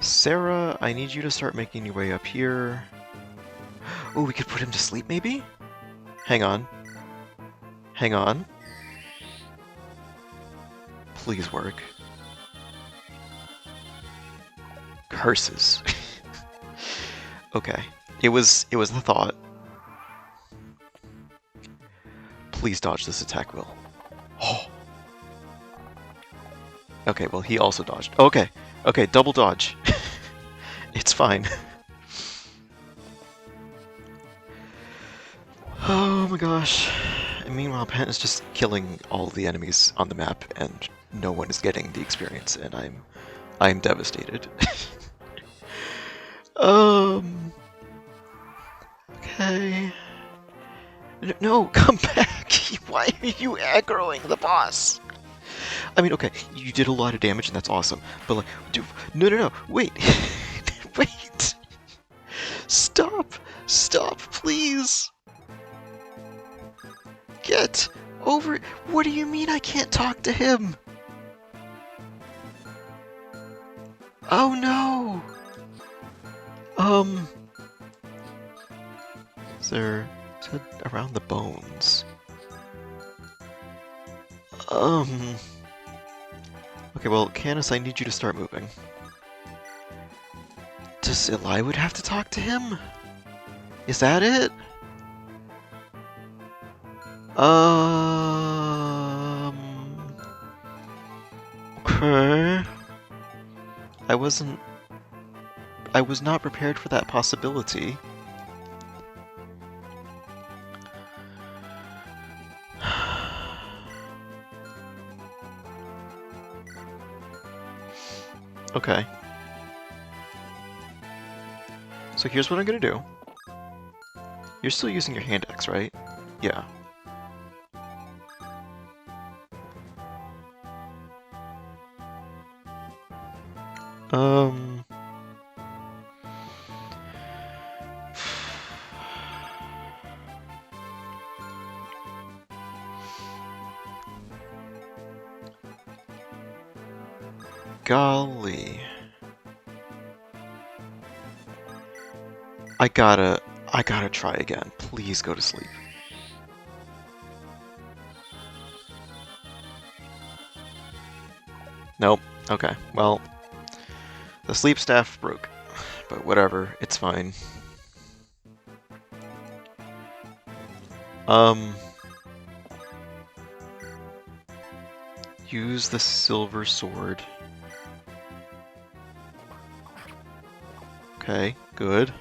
Sarah, I need you to start making your way up here. Oh, we could put him to sleep maybe? Hang on. Hang on. Please work. Curses. Okay. It was the thought. Please dodge this attack, Will. Oh. Okay, well, he also dodged. Okay, okay, double dodge. It's fine. Oh my gosh. And meanwhile, Pant is just killing all the enemies on the map, and no one is getting the experience, and I'm devastated. Okay. No, come back! Why are you aggroing the boss? I mean, okay, you did a lot of damage and that's awesome, but like, dude, no, wait, wait! Stop, please! Get over it! What do you mean I can't talk to him? Oh no! Is there around the bones? Okay, well, Canis, I need you to start moving. Does Eli would have to talk to him? Is that it? Okay. I was not prepared for that possibility. Okay. So here's what I'm gonna do. You're still using your hand axe, right? Yeah. Golly. I gotta try again. Please go to sleep. Nope. Okay, well, the sleep staff broke, but whatever, it's fine. use the silver sword. Okay, good.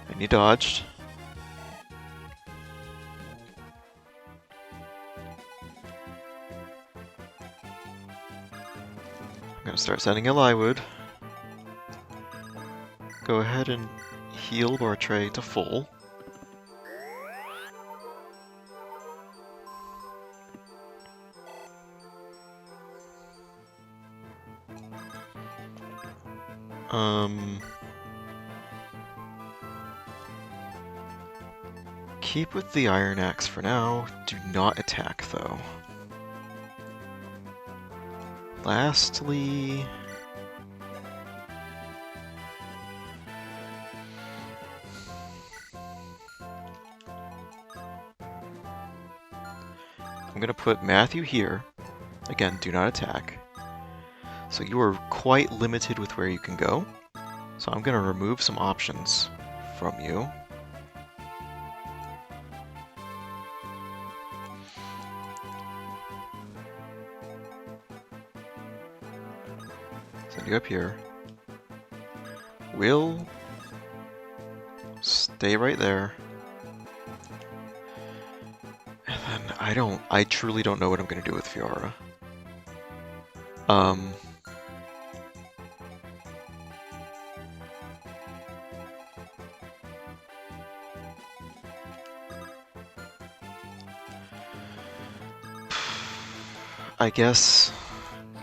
And you dodged. I'm gonna start sending a Lywood. Go ahead and heal Bartray to full. Keep with the Iron Axe for now. Do not attack, though. Lastly... I'm gonna put Matthew here. Again, do not attack. So you are quite limited with where you can go. So I'm gonna remove some options from you. Send you up here. Will stay right there. And then I truly don't know what I'm gonna do with Fiora. I guess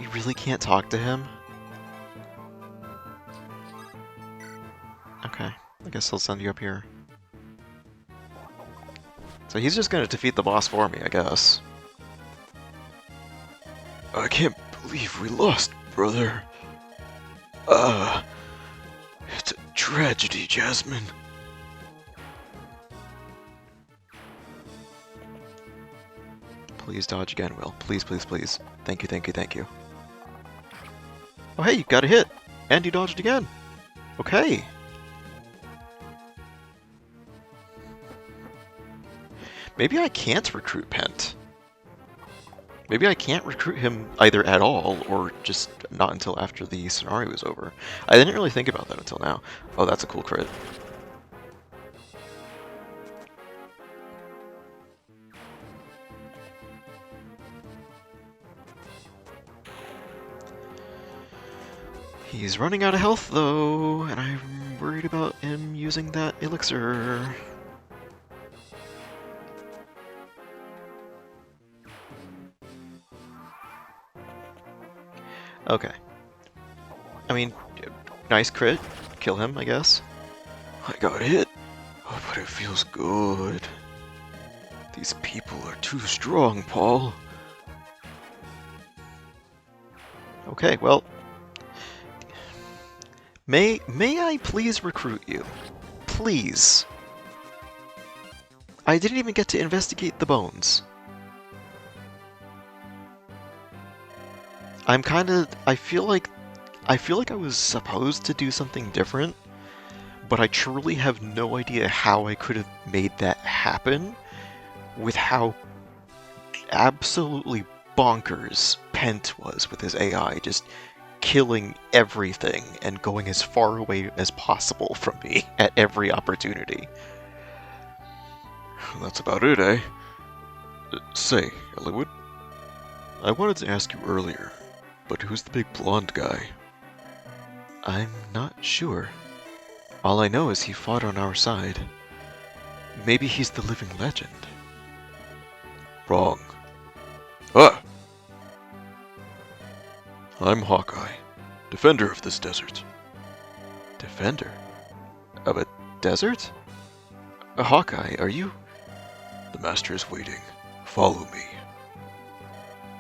you really can't talk to him. Okay, I guess I'll send you up here. So he's just gonna defeat the boss for me, I guess. I can't believe we lost, brother. It's a tragedy, Jasmine. Please dodge again, Will. Please, please, please. Thank you, thank you, thank you. Oh hey, you got a hit! And you dodged again! Okay! Maybe I can't recruit Pent. Maybe I can't recruit him either at all, or just not until after the scenario is over. I didn't really think about that until now. Oh, that's a cool crit. He's running out of health, though, and I'm worried about him using that elixir. Okay. I mean, nice crit. Kill him, I guess. I got hit. Oh, but it feels good. These people are too strong, Paul. Okay, well... May I please recruit you? Please. I didn't even get to investigate the bones. I'm kinda... I feel like I was supposed to do something different, but I truly have no idea how I could have made that happen with how absolutely bonkers Pent was with his AI, just killing everything and going as far away as possible from me at every opportunity. That's about it, eh? Say, Eliwood, I wanted to ask you earlier, but who's the big blonde guy? I'm not sure. All I know is he fought on our side. Maybe he's the living legend. Wrong. Ah! I'm Hawkeye, defender of this desert. Defender? Of a desert? Hawkeye, are you... The master is waiting. Follow me.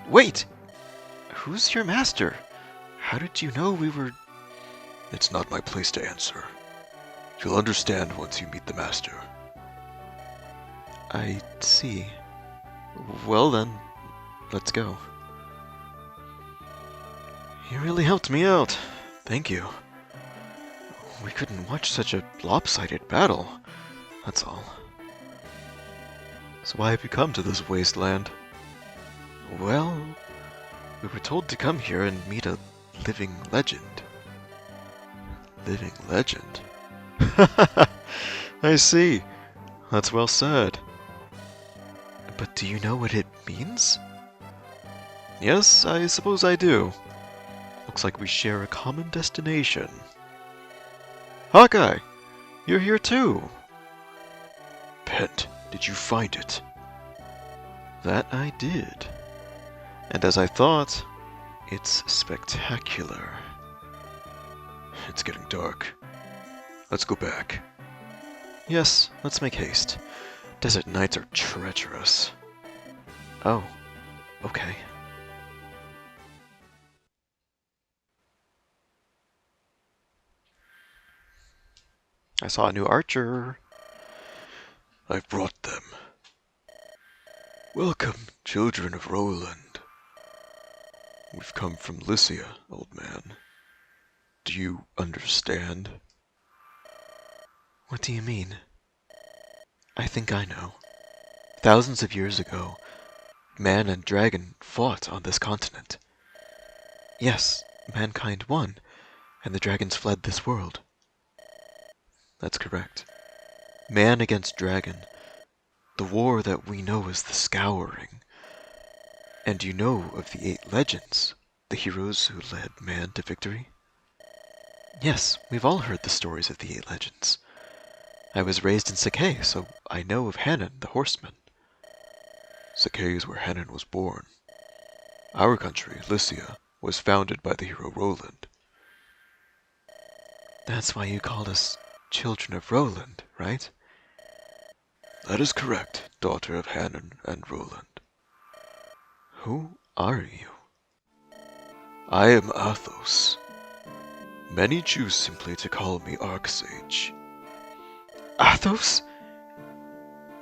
Wait! Who's your master? How did you know we were... It's not my place to answer. You'll understand once you meet the master. I see. Well then, let's go. You really helped me out. Thank you. We couldn't watch such a lopsided battle. That's all. So why have you come to this wasteland? Well, We were told to come here and meet a living legend. Living legend? I see. That's well said. But do you know what it means? Yes, I suppose I do. Looks like we share a common destination. Hawkeye, you're here too. Pent, did you find it? That I did. And as I thought, it's spectacular. It's getting dark. Let's go back. Yes, let's make haste. Desert nights are treacherous. Oh, okay. I saw a new archer. I've brought them. Welcome, children of Roland. We've come from Lycia, old man. Do you understand? What do you mean? I think I know. Thousands of years ago, man and dragon fought on this continent. Yes, mankind won, and the dragons fled this world. That's correct. Man against dragon. The war that we know as the Scouring. And you know of the 8 legends, the heroes who led man to victory? Yes, we've all heard the stories of the 8 legends. I was raised in Sakai, so I know of Hanan, the horseman. Sakai is where Hanan was born. Our country, Lycia, was founded by the hero Roland. That's why you called us children of Roland, right? That is correct, daughter of Hanan and Roland. Who are you? I am Athos. Many choose simply to call me Archsage. Athos?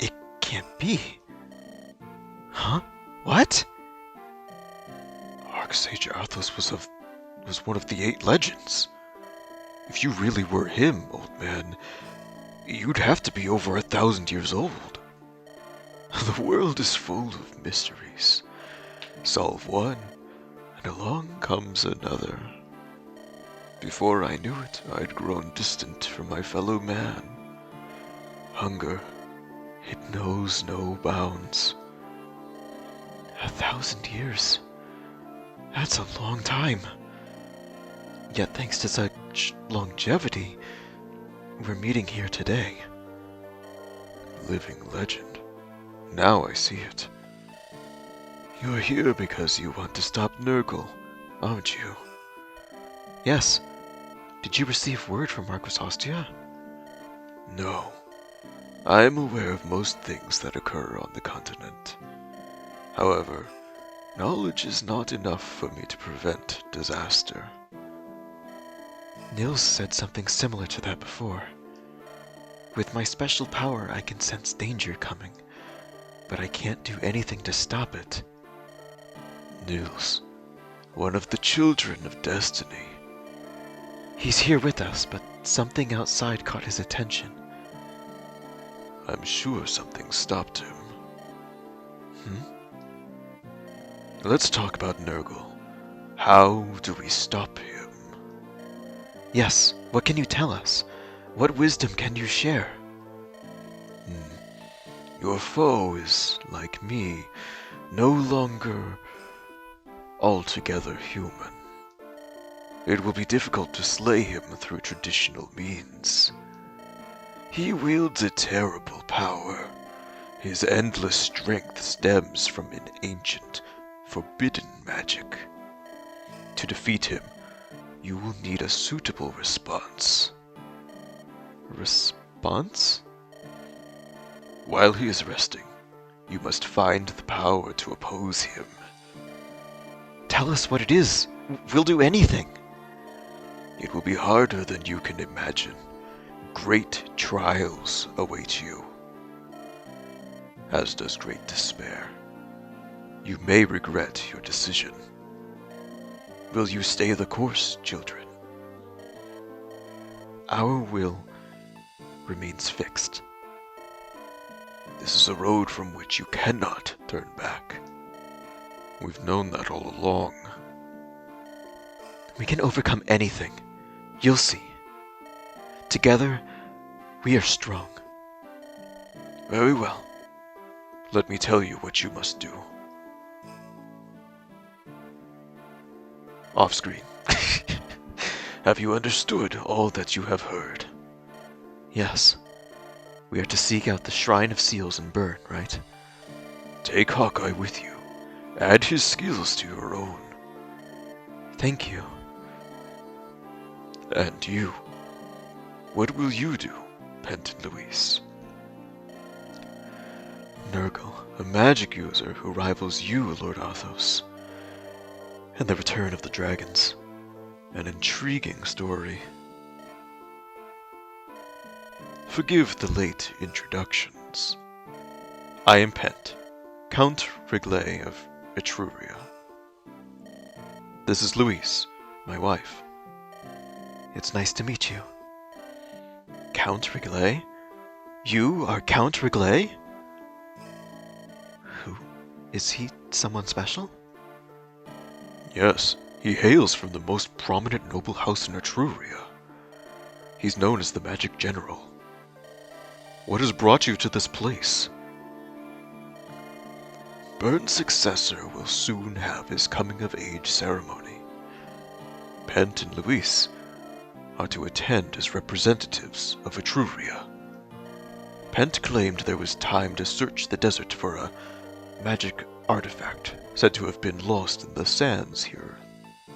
It can't be. Huh? What? Archsage Athos was one of the 8 legends. If you really were him, old man, you'd have to be over 1,000 years old. The world is full of mysteries. Solve one, and along comes another. Before I knew it, I'd grown distant from my fellow man. Hunger, it knows no bounds. 1,000 years. That's a long time. Yet thanks to such longevity, we're meeting here today. Living legend. Now I see it. You're here because you want to stop Nurgle, aren't you? Yes. Did you receive word from Marquis Ostia? No. I am aware of most things that occur on the continent. However, knowledge is not enough for me to prevent disaster. Nils said something similar to that before. With my special power, I can sense danger coming, but I can't do anything to stop it. Nils, one of the children of destiny. He's here with us, but something outside caught his attention. I'm sure something stopped him. Let's talk about Nurgle. How do we stop him? Yes, what can you tell us? What wisdom can you share? Your foe is, like me, no longer altogether human. It will be difficult to slay him through traditional means. He wields a terrible power. His endless strength stems from an ancient, forbidden magic. To defeat him, you will need a suitable response. Response? While he is resting, you must find the power to oppose him. Tell us what it is. We'll do anything. It will be harder than you can imagine. Great trials await you, as does great despair. You may regret your decision. Will you stay the course, children? Our will remains fixed. This is a road from which you cannot turn back. We've known that all along. We can overcome anything. You'll see. Together, we are strong. Very well. Let me tell you what you must do. Off screen. Have you understood all that you have heard? Yes. We are to seek out the Shrine of Seals and burn, right? Take Hawkeye with you. Add his skills to your own. Thank you. And you. What will you do, Pent and Luis? Nurgle, a magic user who rivals you, Lord Arthos. And the return of the dragons. An intriguing story. Forgive the late introductions. I am Pent, Count Rigley of Etruria. This is Luis, my wife. It's nice to meet you. Count Rigley? You are Count Rigley? Who? Is he someone special? Yes, he hails from the most prominent noble house in Etruria. He's known as the Magic General. What has brought you to this place? Burn's successor will soon have his coming-of-age ceremony. Pent and Luis are to attend as representatives of Etruria. Pent claimed there was time to search the desert for a magic artifact said to have been lost in the sands here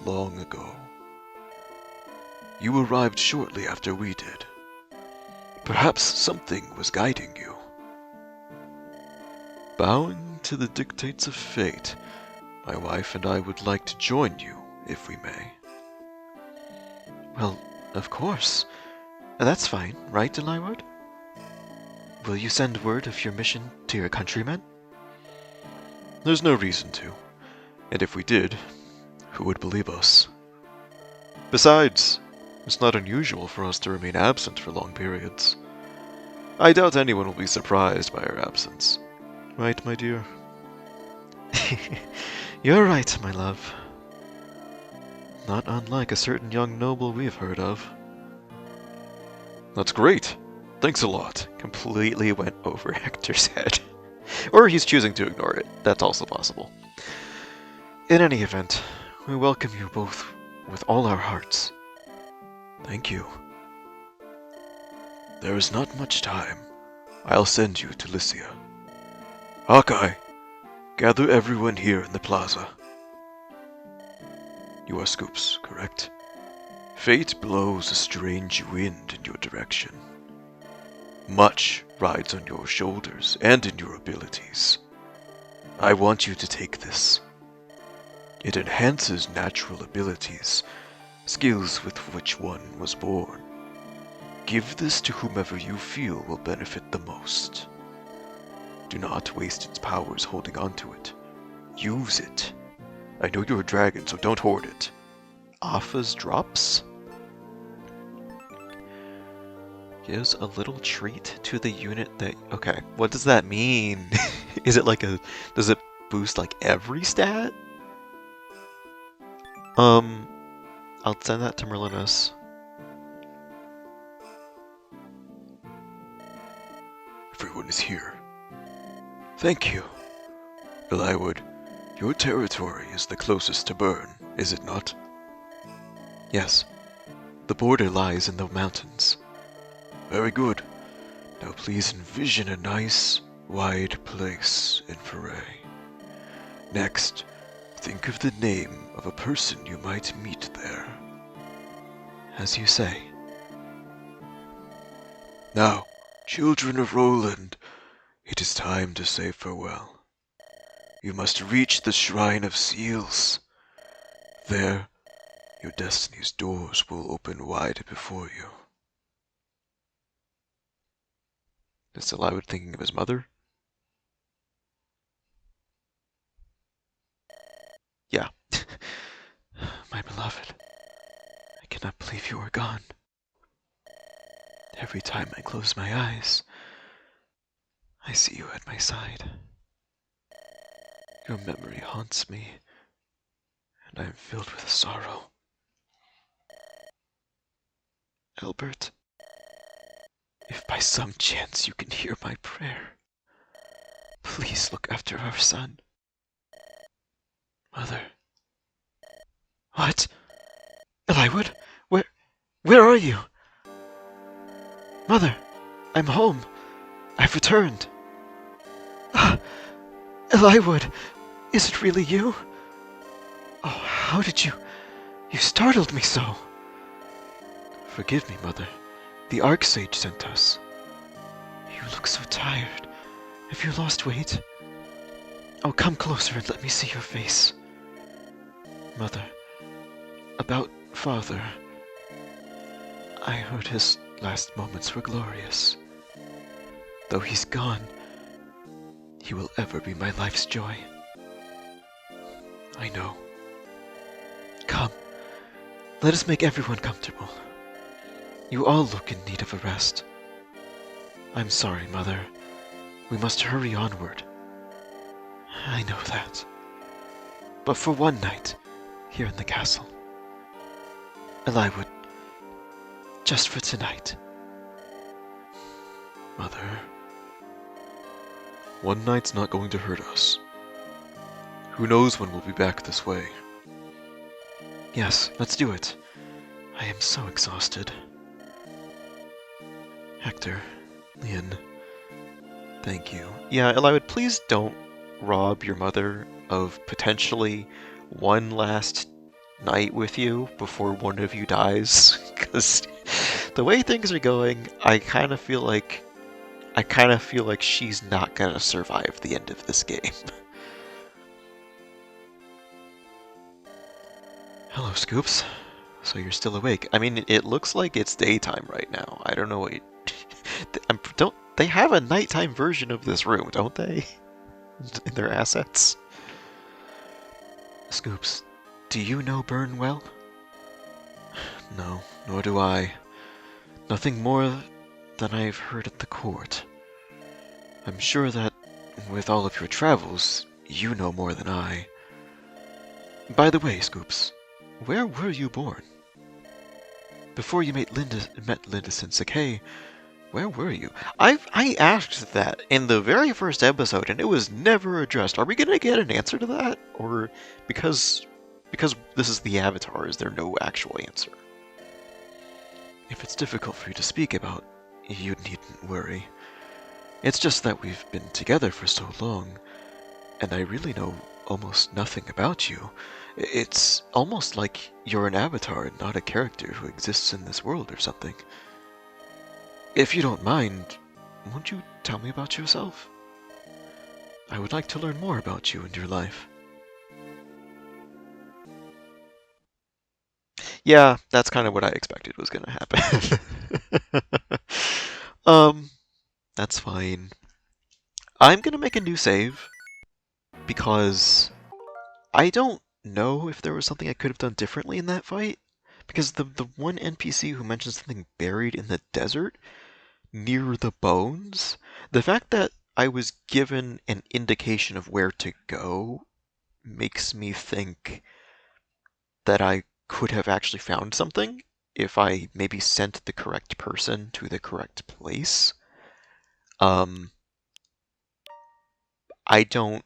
long ago. You arrived shortly after we did. Perhaps something was guiding you. Bowing to the dictates of fate, my wife and I would like to join you, if we may. Well, of course. That's fine, right, Delyward? Will you send word of your mission to your countrymen? There's no reason to. And if we did, who would believe us? Besides, it's not unusual for us to remain absent for long periods. I doubt anyone will be surprised by our absence. Right, my dear? You're right, my love. Not unlike a certain young noble we've heard of. That's great. Thanks a lot. Completely went over Hector's head. Or he's choosing to ignore it. That's also possible. In any event, we welcome you both with all our hearts. Thank you. There is not much time. I'll send you to Lycia. Hawkeye, gather everyone here in the plaza. You are Skoops, correct? Fate blows a strange wind in your direction. Much rides on your shoulders and in your abilities. I want you to take this. It enhances natural abilities, skills with which one was born. Give this to whomever you feel will benefit the most. Do not waste its powers holding onto it. Use it. I know you're a dragon, so don't hoard it. Offa's drops? Gives a little treat to the unit that... Okay, what does that mean? Is it like a... Does it boost like every stat? I'll send that to Merlinus. Everyone is here. Thank you. Eliwood, your territory is the closest to Burn, is it not? Yes. The border lies in the mountains. Very good. Now please envision a nice, wide place in Foray. Next, think of the name of a person you might meet there. As you say. Now, children of Roland, it is time to say farewell. You must reach the Shrine of Seals. There, your destiny's doors will open wide before you. Is Eliwood thinking of his mother? Yeah. My beloved, I cannot believe you are gone. Every time I close my eyes, I see you at my side. Your memory haunts me, and I am filled with sorrow. Albert, if by some chance you can hear my prayer, please look after our son. Mother. What? Eliwood? Where are you? Mother, I'm home. I've returned. Ah, Eliwood, is it really you? Oh, how did you... You startled me so. Forgive me, Mother. The Archsage sent us. You look so tired. Have you lost weight? Oh, come closer and let me see your face. Mother, about Father. I heard his last moments were glorious. Though he's gone, he will ever be my life's joy. I know. Come, let us make everyone comfortable. You all look in need of a rest. I'm sorry, Mother. We must hurry onward. I know that. But for one night, here in the castle. Eliwood, just for tonight. Mother. One night's not going to hurt us. Who knows when we'll be back this way? Yes, let's do it. I am so exhausted. Hector, Leon, thank you. Yeah, Eliwood, please don't rob your mother of potentially one last night with you before one of you dies, because the way things are going, I kind of feel like she's not gonna survive the end of this game. Hello, Skoops. So you're still awake. I mean, it looks like it's daytime right now. I don't know what... don't they have a nighttime version of this room, don't they? In their assets? Skoops, do you know Burn well? No, nor do I. Nothing more than I've heard at the court. I'm sure that, with all of your travels, you know more than I. By the way, Skoops, where were you born? Before you met Linda Sensei, where were you? I asked that in the very first episode, and it was never addressed. Are we gonna get an answer to that? Or because this is the Avatar, is there no actual answer? If it's difficult for you to speak about, you needn't worry. It's just that we've been together for so long, and I really know almost nothing about you. It's almost like you're an avatar and not a character who exists in this world or something. If you don't mind, won't you tell me about yourself? I would like to learn more about you and your life. Yeah, that's kind of what I expected was gonna happen. That's fine. I'm gonna make a new save because I don't know if there was something I could have done differently in that fight. Because the one NPC who mentioned something buried in the desert near the bones, the fact that I was given an indication of where to go makes me think that I could have actually found something if I maybe sent the correct person to the correct place. I don't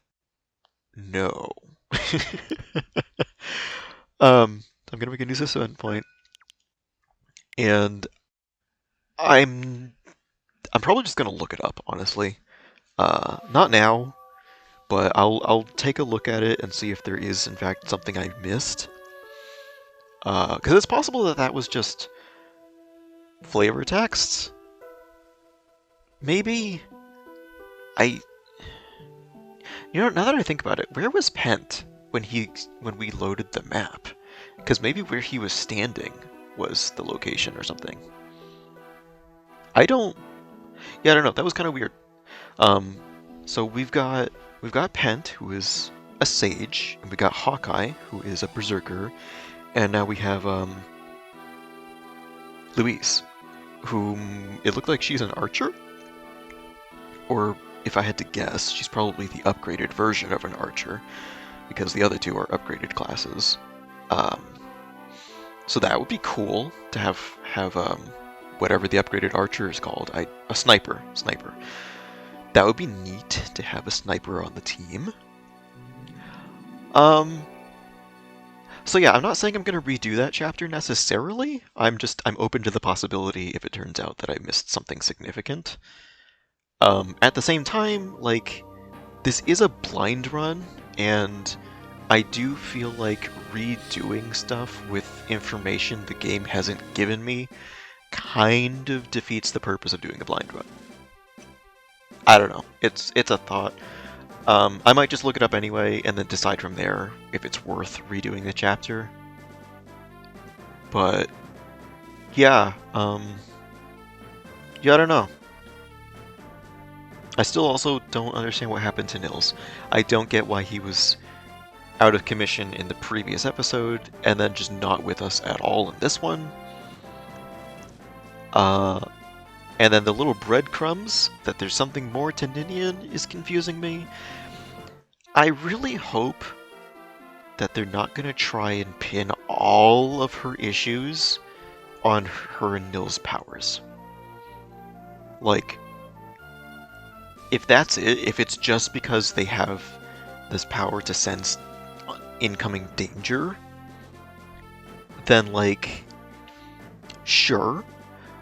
know. I'm gonna make a new system endpoint, and I'm probably just gonna look it up, honestly. Not now, but I'll take a look at it and see if there is in fact something I missed. Because it's possible that that was just flavor texts. Maybe now that I think about it, where was Pent when we loaded the map? Because maybe where he was standing was the location or something. I don't know. That was kind of weird. So we've got Pent, who is a sage, and we got Hawkeye, who is a berserker, and now we have Louise, whom it looked like she's an archer, or if I had to guess, she's probably the upgraded version of an archer, because the other two are upgraded classes. So that would be cool to have whatever the upgraded archer is called, a sniper. That would be neat to have a sniper on the team. So yeah, I'm not saying I'm gonna redo that chapter necessarily. I'm open to the possibility if it turns out that I missed something significant. At the same time, like, this is a blind run, and I do feel like redoing stuff with information the game hasn't given me kind of defeats the purpose of doing a blind run. I don't know. It's a thought. I might just look it up anyway and then decide from there if it's worth redoing the chapter. But yeah, yeah, I don't know. I still also don't understand what happened to Nils. I don't get why he was out of commission in the previous episode and then just not with us at all in this one. And then the little breadcrumbs that there's something more to Ninian is confusing me. I really hope that they're not going to try and pin all of her issues on her and Nils' powers. Like, if that's it, if it's just because they have this power to sense incoming danger, then, like, sure,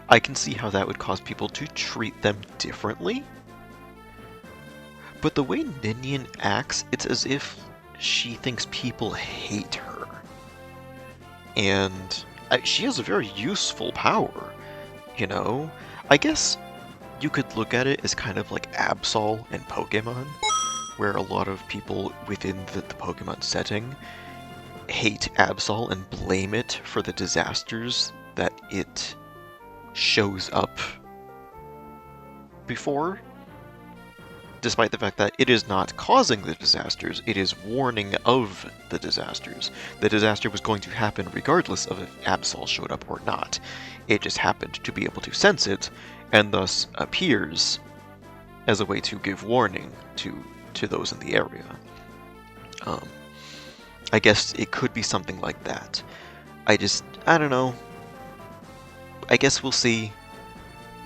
I can see how that would cause people to treat them differently. But the way Ninian acts, it's as if she thinks people hate her. And she has a very useful power, you know? I guess you could look at it as kind of like Absol and Pokemon, where a lot of people within the Pokemon setting hate Absol and blame it for the disasters that it shows up before, despite the fact that it is not causing the disasters, it is warning of the disasters. The disaster was going to happen regardless of if Absol showed up or not. It just happened to be able to sense it, and thus appears as a way to give warning to those in the area. I guess it could be something like that. I don't know. I guess we'll see.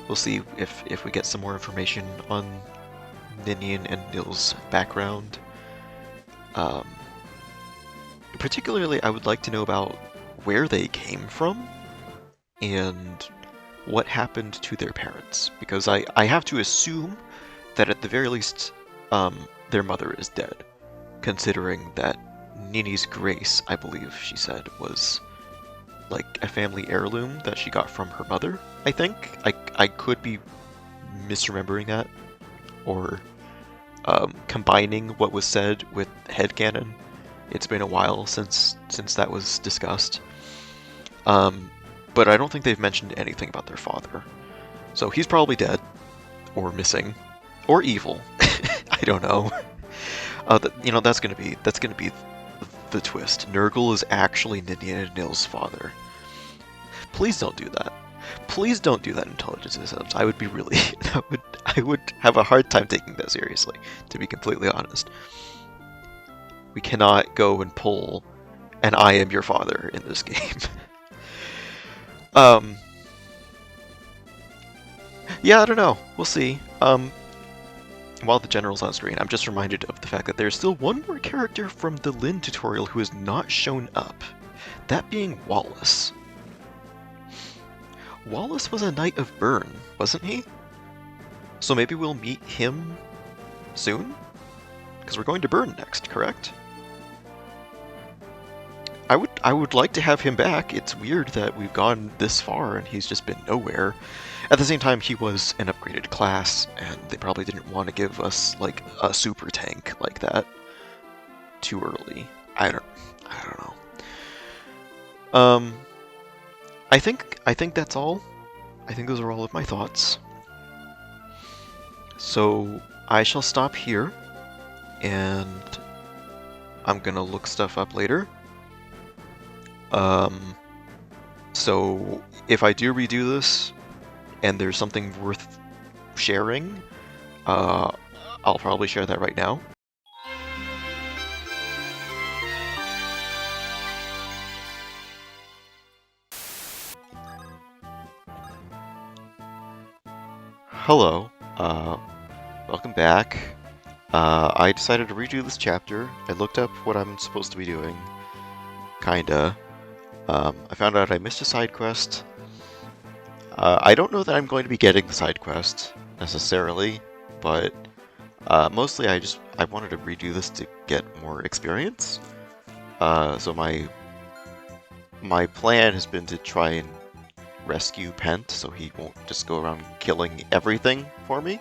We'll see if we get some more information on Ninian and Nils' background. Particularly, I would like to know about where they came from and what happened to their parents, because I have to assume that at the very least their mother is dead, considering that Nini's Grace, I believe she said, was like a family heirloom that she got from her mother, I think. I could be misremembering that, or combining what was said with headcanon. It's been a while since that was discussed. But I don't think they've mentioned anything about their father. So he's probably dead, or missing, or evil. I don't know. That's gonna be the twist. Nurgle is actually Ninian and Nils' father. Please don't do that. Please don't do that, Intelligence Systems. I would be really... I would have a hard time taking that seriously, to be completely honest. We cannot go and pull an I am your father in this game. Yeah, I don't know. We'll see. While the general's on screen, I'm just reminded of the fact that there's still one more character from the Lynn tutorial who has not shown up. That being Wallace. Wallace was a Knight of Bern, wasn't he? So maybe we'll meet him soon? Because we're going to Bern next, correct? I would like to have him back. It's weird that we've gone this far and he's just been nowhere. At the same time, he was an upgraded class, and they probably didn't want to give us like a super tank like that too early. I don't know. I think that's all. I think those are all of my thoughts. So I shall stop here, and I'm gonna look stuff up later. So if I do redo this, and there's something worth sharing, I'll probably share that right now. Hello, welcome back. I decided to redo this chapter. I looked up what I'm supposed to be doing. Kinda. I found out I missed a side quest. I don't know that I'm going to be getting the side quest, necessarily, but mostly I wanted to redo this to get more experience. So my plan has been to try and rescue Pent so he won't just go around killing everything for me.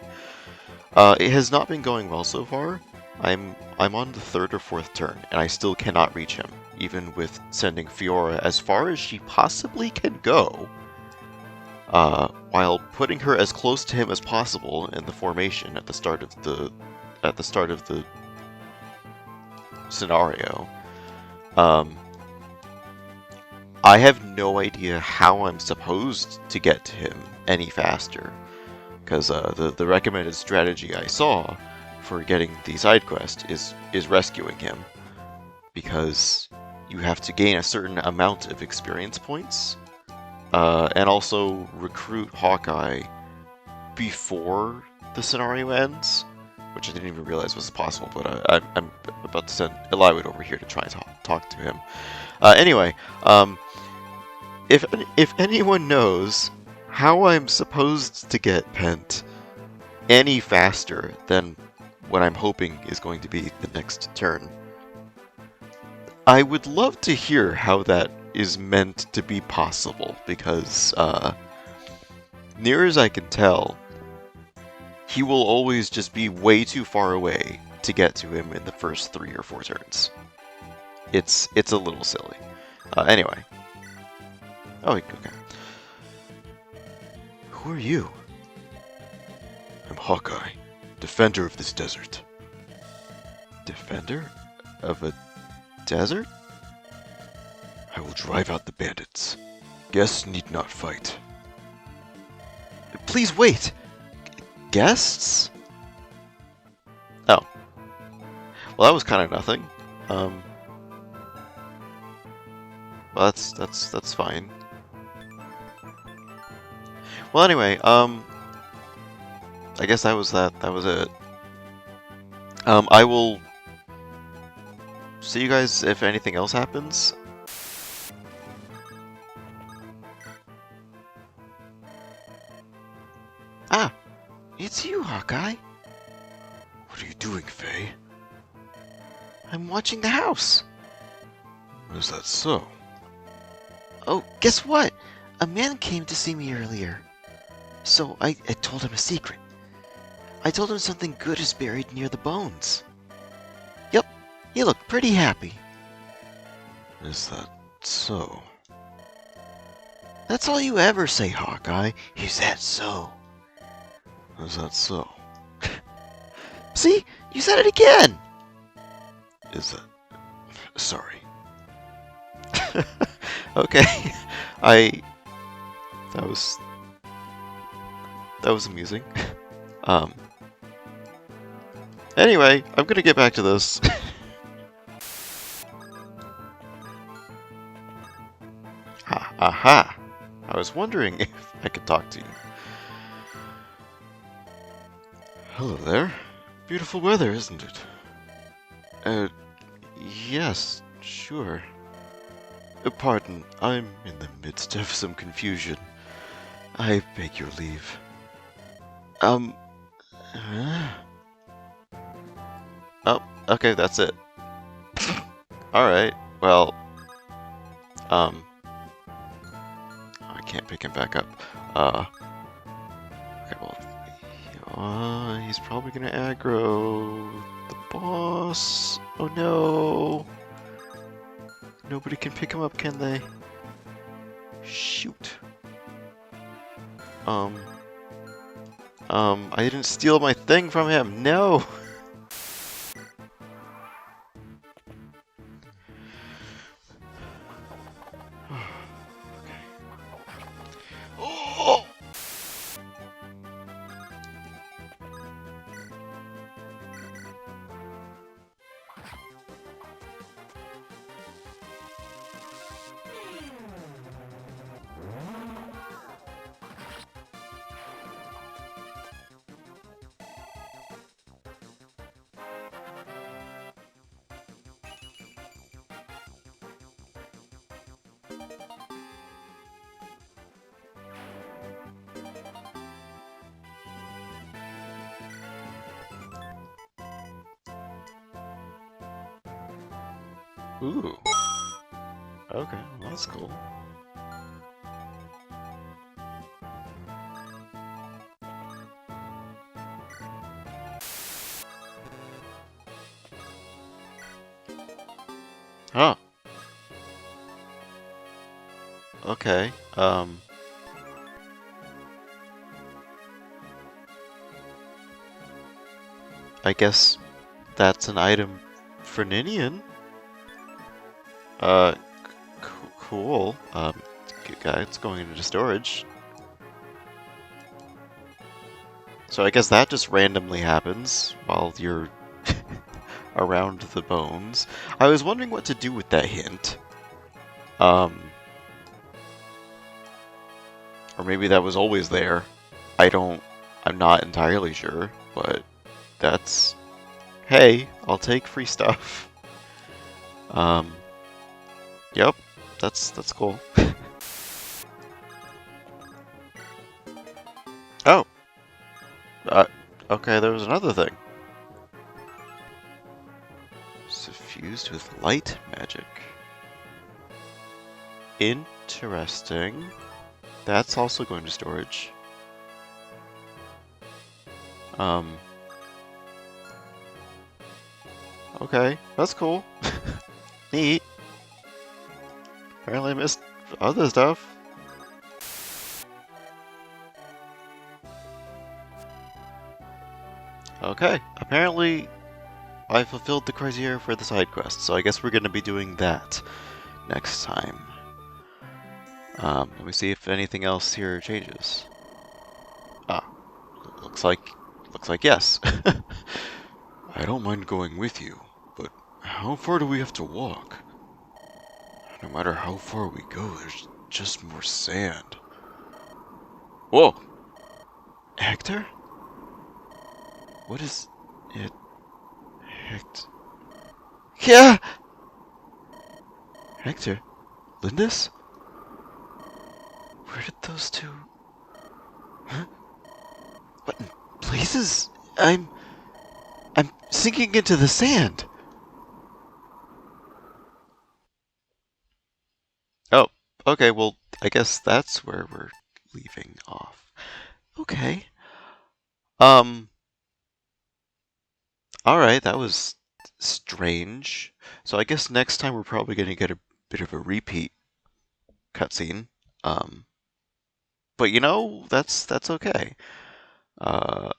It has not been going well so far. I'm on the 3rd or 4th turn, and I still cannot reach him, even with sending Fiora as far as she possibly can go, while putting her as close to him as possible in the formation at the start of the scenario. I have no idea how I'm supposed to get to him any faster, because the recommended strategy I saw for getting the side quest is rescuing him, because you have to gain a certain amount of experience points, and also recruit Hawkeye before the scenario ends, which I didn't even realize was possible, but I'm about to send Eliud over here to try and talk to him. Anyway, if anyone knows how I'm supposed to get Pent any faster than what I'm hoping is going to be the next turn, I would love to hear how that is meant to be possible, because near as I can tell, he will always just be way too far away to get to him in the first 3 or 4 turns. It's a little silly. Anyway. Oh, okay. Who are you? I'm Hawkeye, defender of this desert. Defender of a desert? I will drive out the bandits. Guests need not fight. Please wait! Guests? Oh. Well, that was kind of nothing. Well, that's fine. Well, anyway, I guess that was that. That was it. I will see you guys if anything else happens. Ah, it's you, Hawkeye. What are you doing, Faye? I'm watching the house. Is that so? Oh, guess what? A man came to see me earlier. So I told him a secret. I told him something good is buried near the bones. Yep, he looked pretty happy. Is that so? That's all you ever say, Hawkeye. Is that so? Is that so? See? You said it again! Is that... Sorry. Okay. That was amusing. Anyway, I'm gonna get back to this. Aha! I was wondering if I could talk to you. Hello there. Beautiful weather, isn't it? Yes, sure. Pardon, I'm in the midst of some confusion. I beg your leave. Huh? Oh, okay, that's it. Alright, well, I can't pick him back up. Okay, well, he's probably gonna aggro the boss. Oh no! Nobody can pick him up, can they? Shoot. I didn't steal my thing from him. No! Ooh. Okay, well, that's cool. Huh. Okay. I guess that's an item for Ninian. Cool. It's going into storage. So I guess that just randomly happens while you're around the bones. I was wondering what to do with that hint. Or maybe that was always there. I'm not entirely sure, but that's... Hey, I'll take free stuff. Yep, that's cool. Oh! Okay, there was another thing. Suffused with light magic. Interesting. That's also going to storage. Okay, that's cool. Neat. Apparently I missed other stuff. Okay, apparently I fulfilled the criteria for the side quest, so I guess we're gonna be doing that next time. Let me see if anything else here changes. Ah, looks like yes. I don't mind going with you, but how far do we have to walk? No matter how far we go, there's just more sand. Whoa! Hector? What is it? Hector? Yeah! Hector? Lindis? Where did those two... Huh? What in places? I'm sinking into the sand! Oh, okay, well, I guess that's where we're leaving off. Okay. Alright, that was strange. So I guess next time we're probably gonna get a bit of a repeat cutscene. But you know, that's okay. I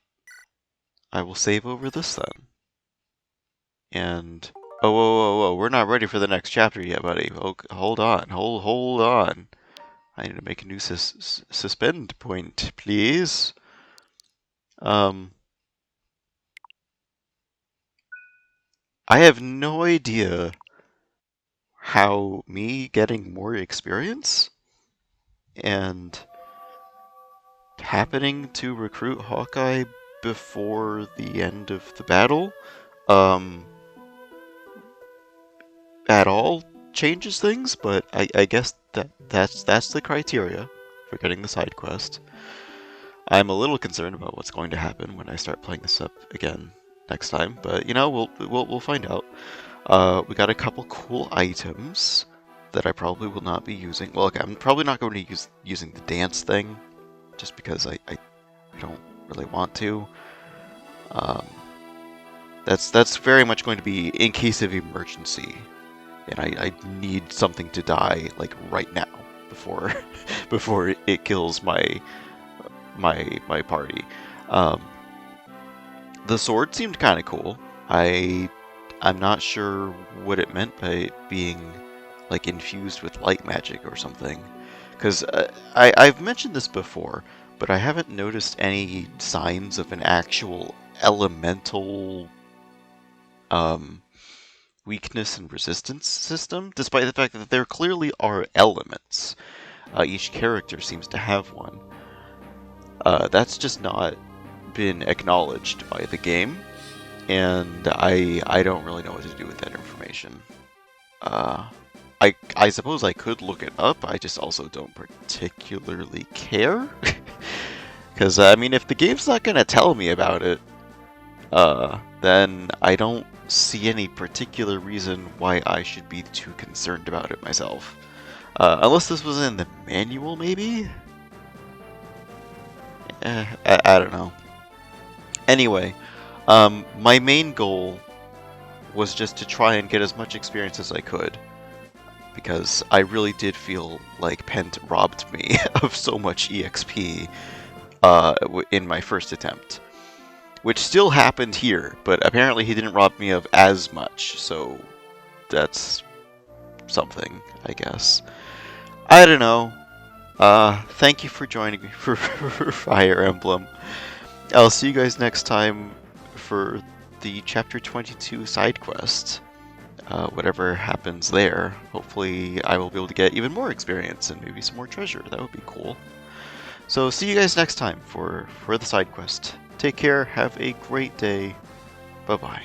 will save over this then. And oh, whoa, we're not ready for the next chapter yet, buddy. Oh, hold on, hold on. I need to make a new suspend point, please. I have no idea how me getting more experience and happening to recruit Hawkeye before the end of the battle, at all changes things, but I guess that's the criteria for getting the side quest. I'm a little concerned about what's going to happen when I start playing this up again next time, but you know, we'll find out. We got a couple cool items that I probably will not be using. Well, okay, I'm probably not going to be using the dance thing, just because I don't really want to. That's very much going to be in case of emergency, and I need something to die like right now before before it kills my party. The sword seemed kind of cool. I'm not sure what it meant by it being like infused with light magic or something, because I've mentioned this before, but I haven't noticed any signs of an actual elemental weakness and resistance system, despite the fact that there clearly are elements. Each character seems to have one. That's just not been acknowledged by the game, and I don't really know what to do with that information. I suppose I could look it up, I just also don't particularly care. Because, I mean, if the game's not gonna tell me about it, then I don't see any particular reason why I should be too concerned about it myself. Unless this was in the manual, maybe? I don't know. Anyway, my main goal was just to try and get as much experience as I could, because I really did feel like Pent robbed me of so much EXP in my first attempt. Which still happened here, but apparently he didn't rob me of as much, so that's something, I guess. I don't know. Thank you for joining me for Fire Emblem. I'll see you guys next time for the Chapter 22 side quest. Whatever happens there, hopefully I will be able to get even more experience and maybe some more treasure. That would be cool. So see you guys next time for the side quest. Take care, have a great day. Bye-bye.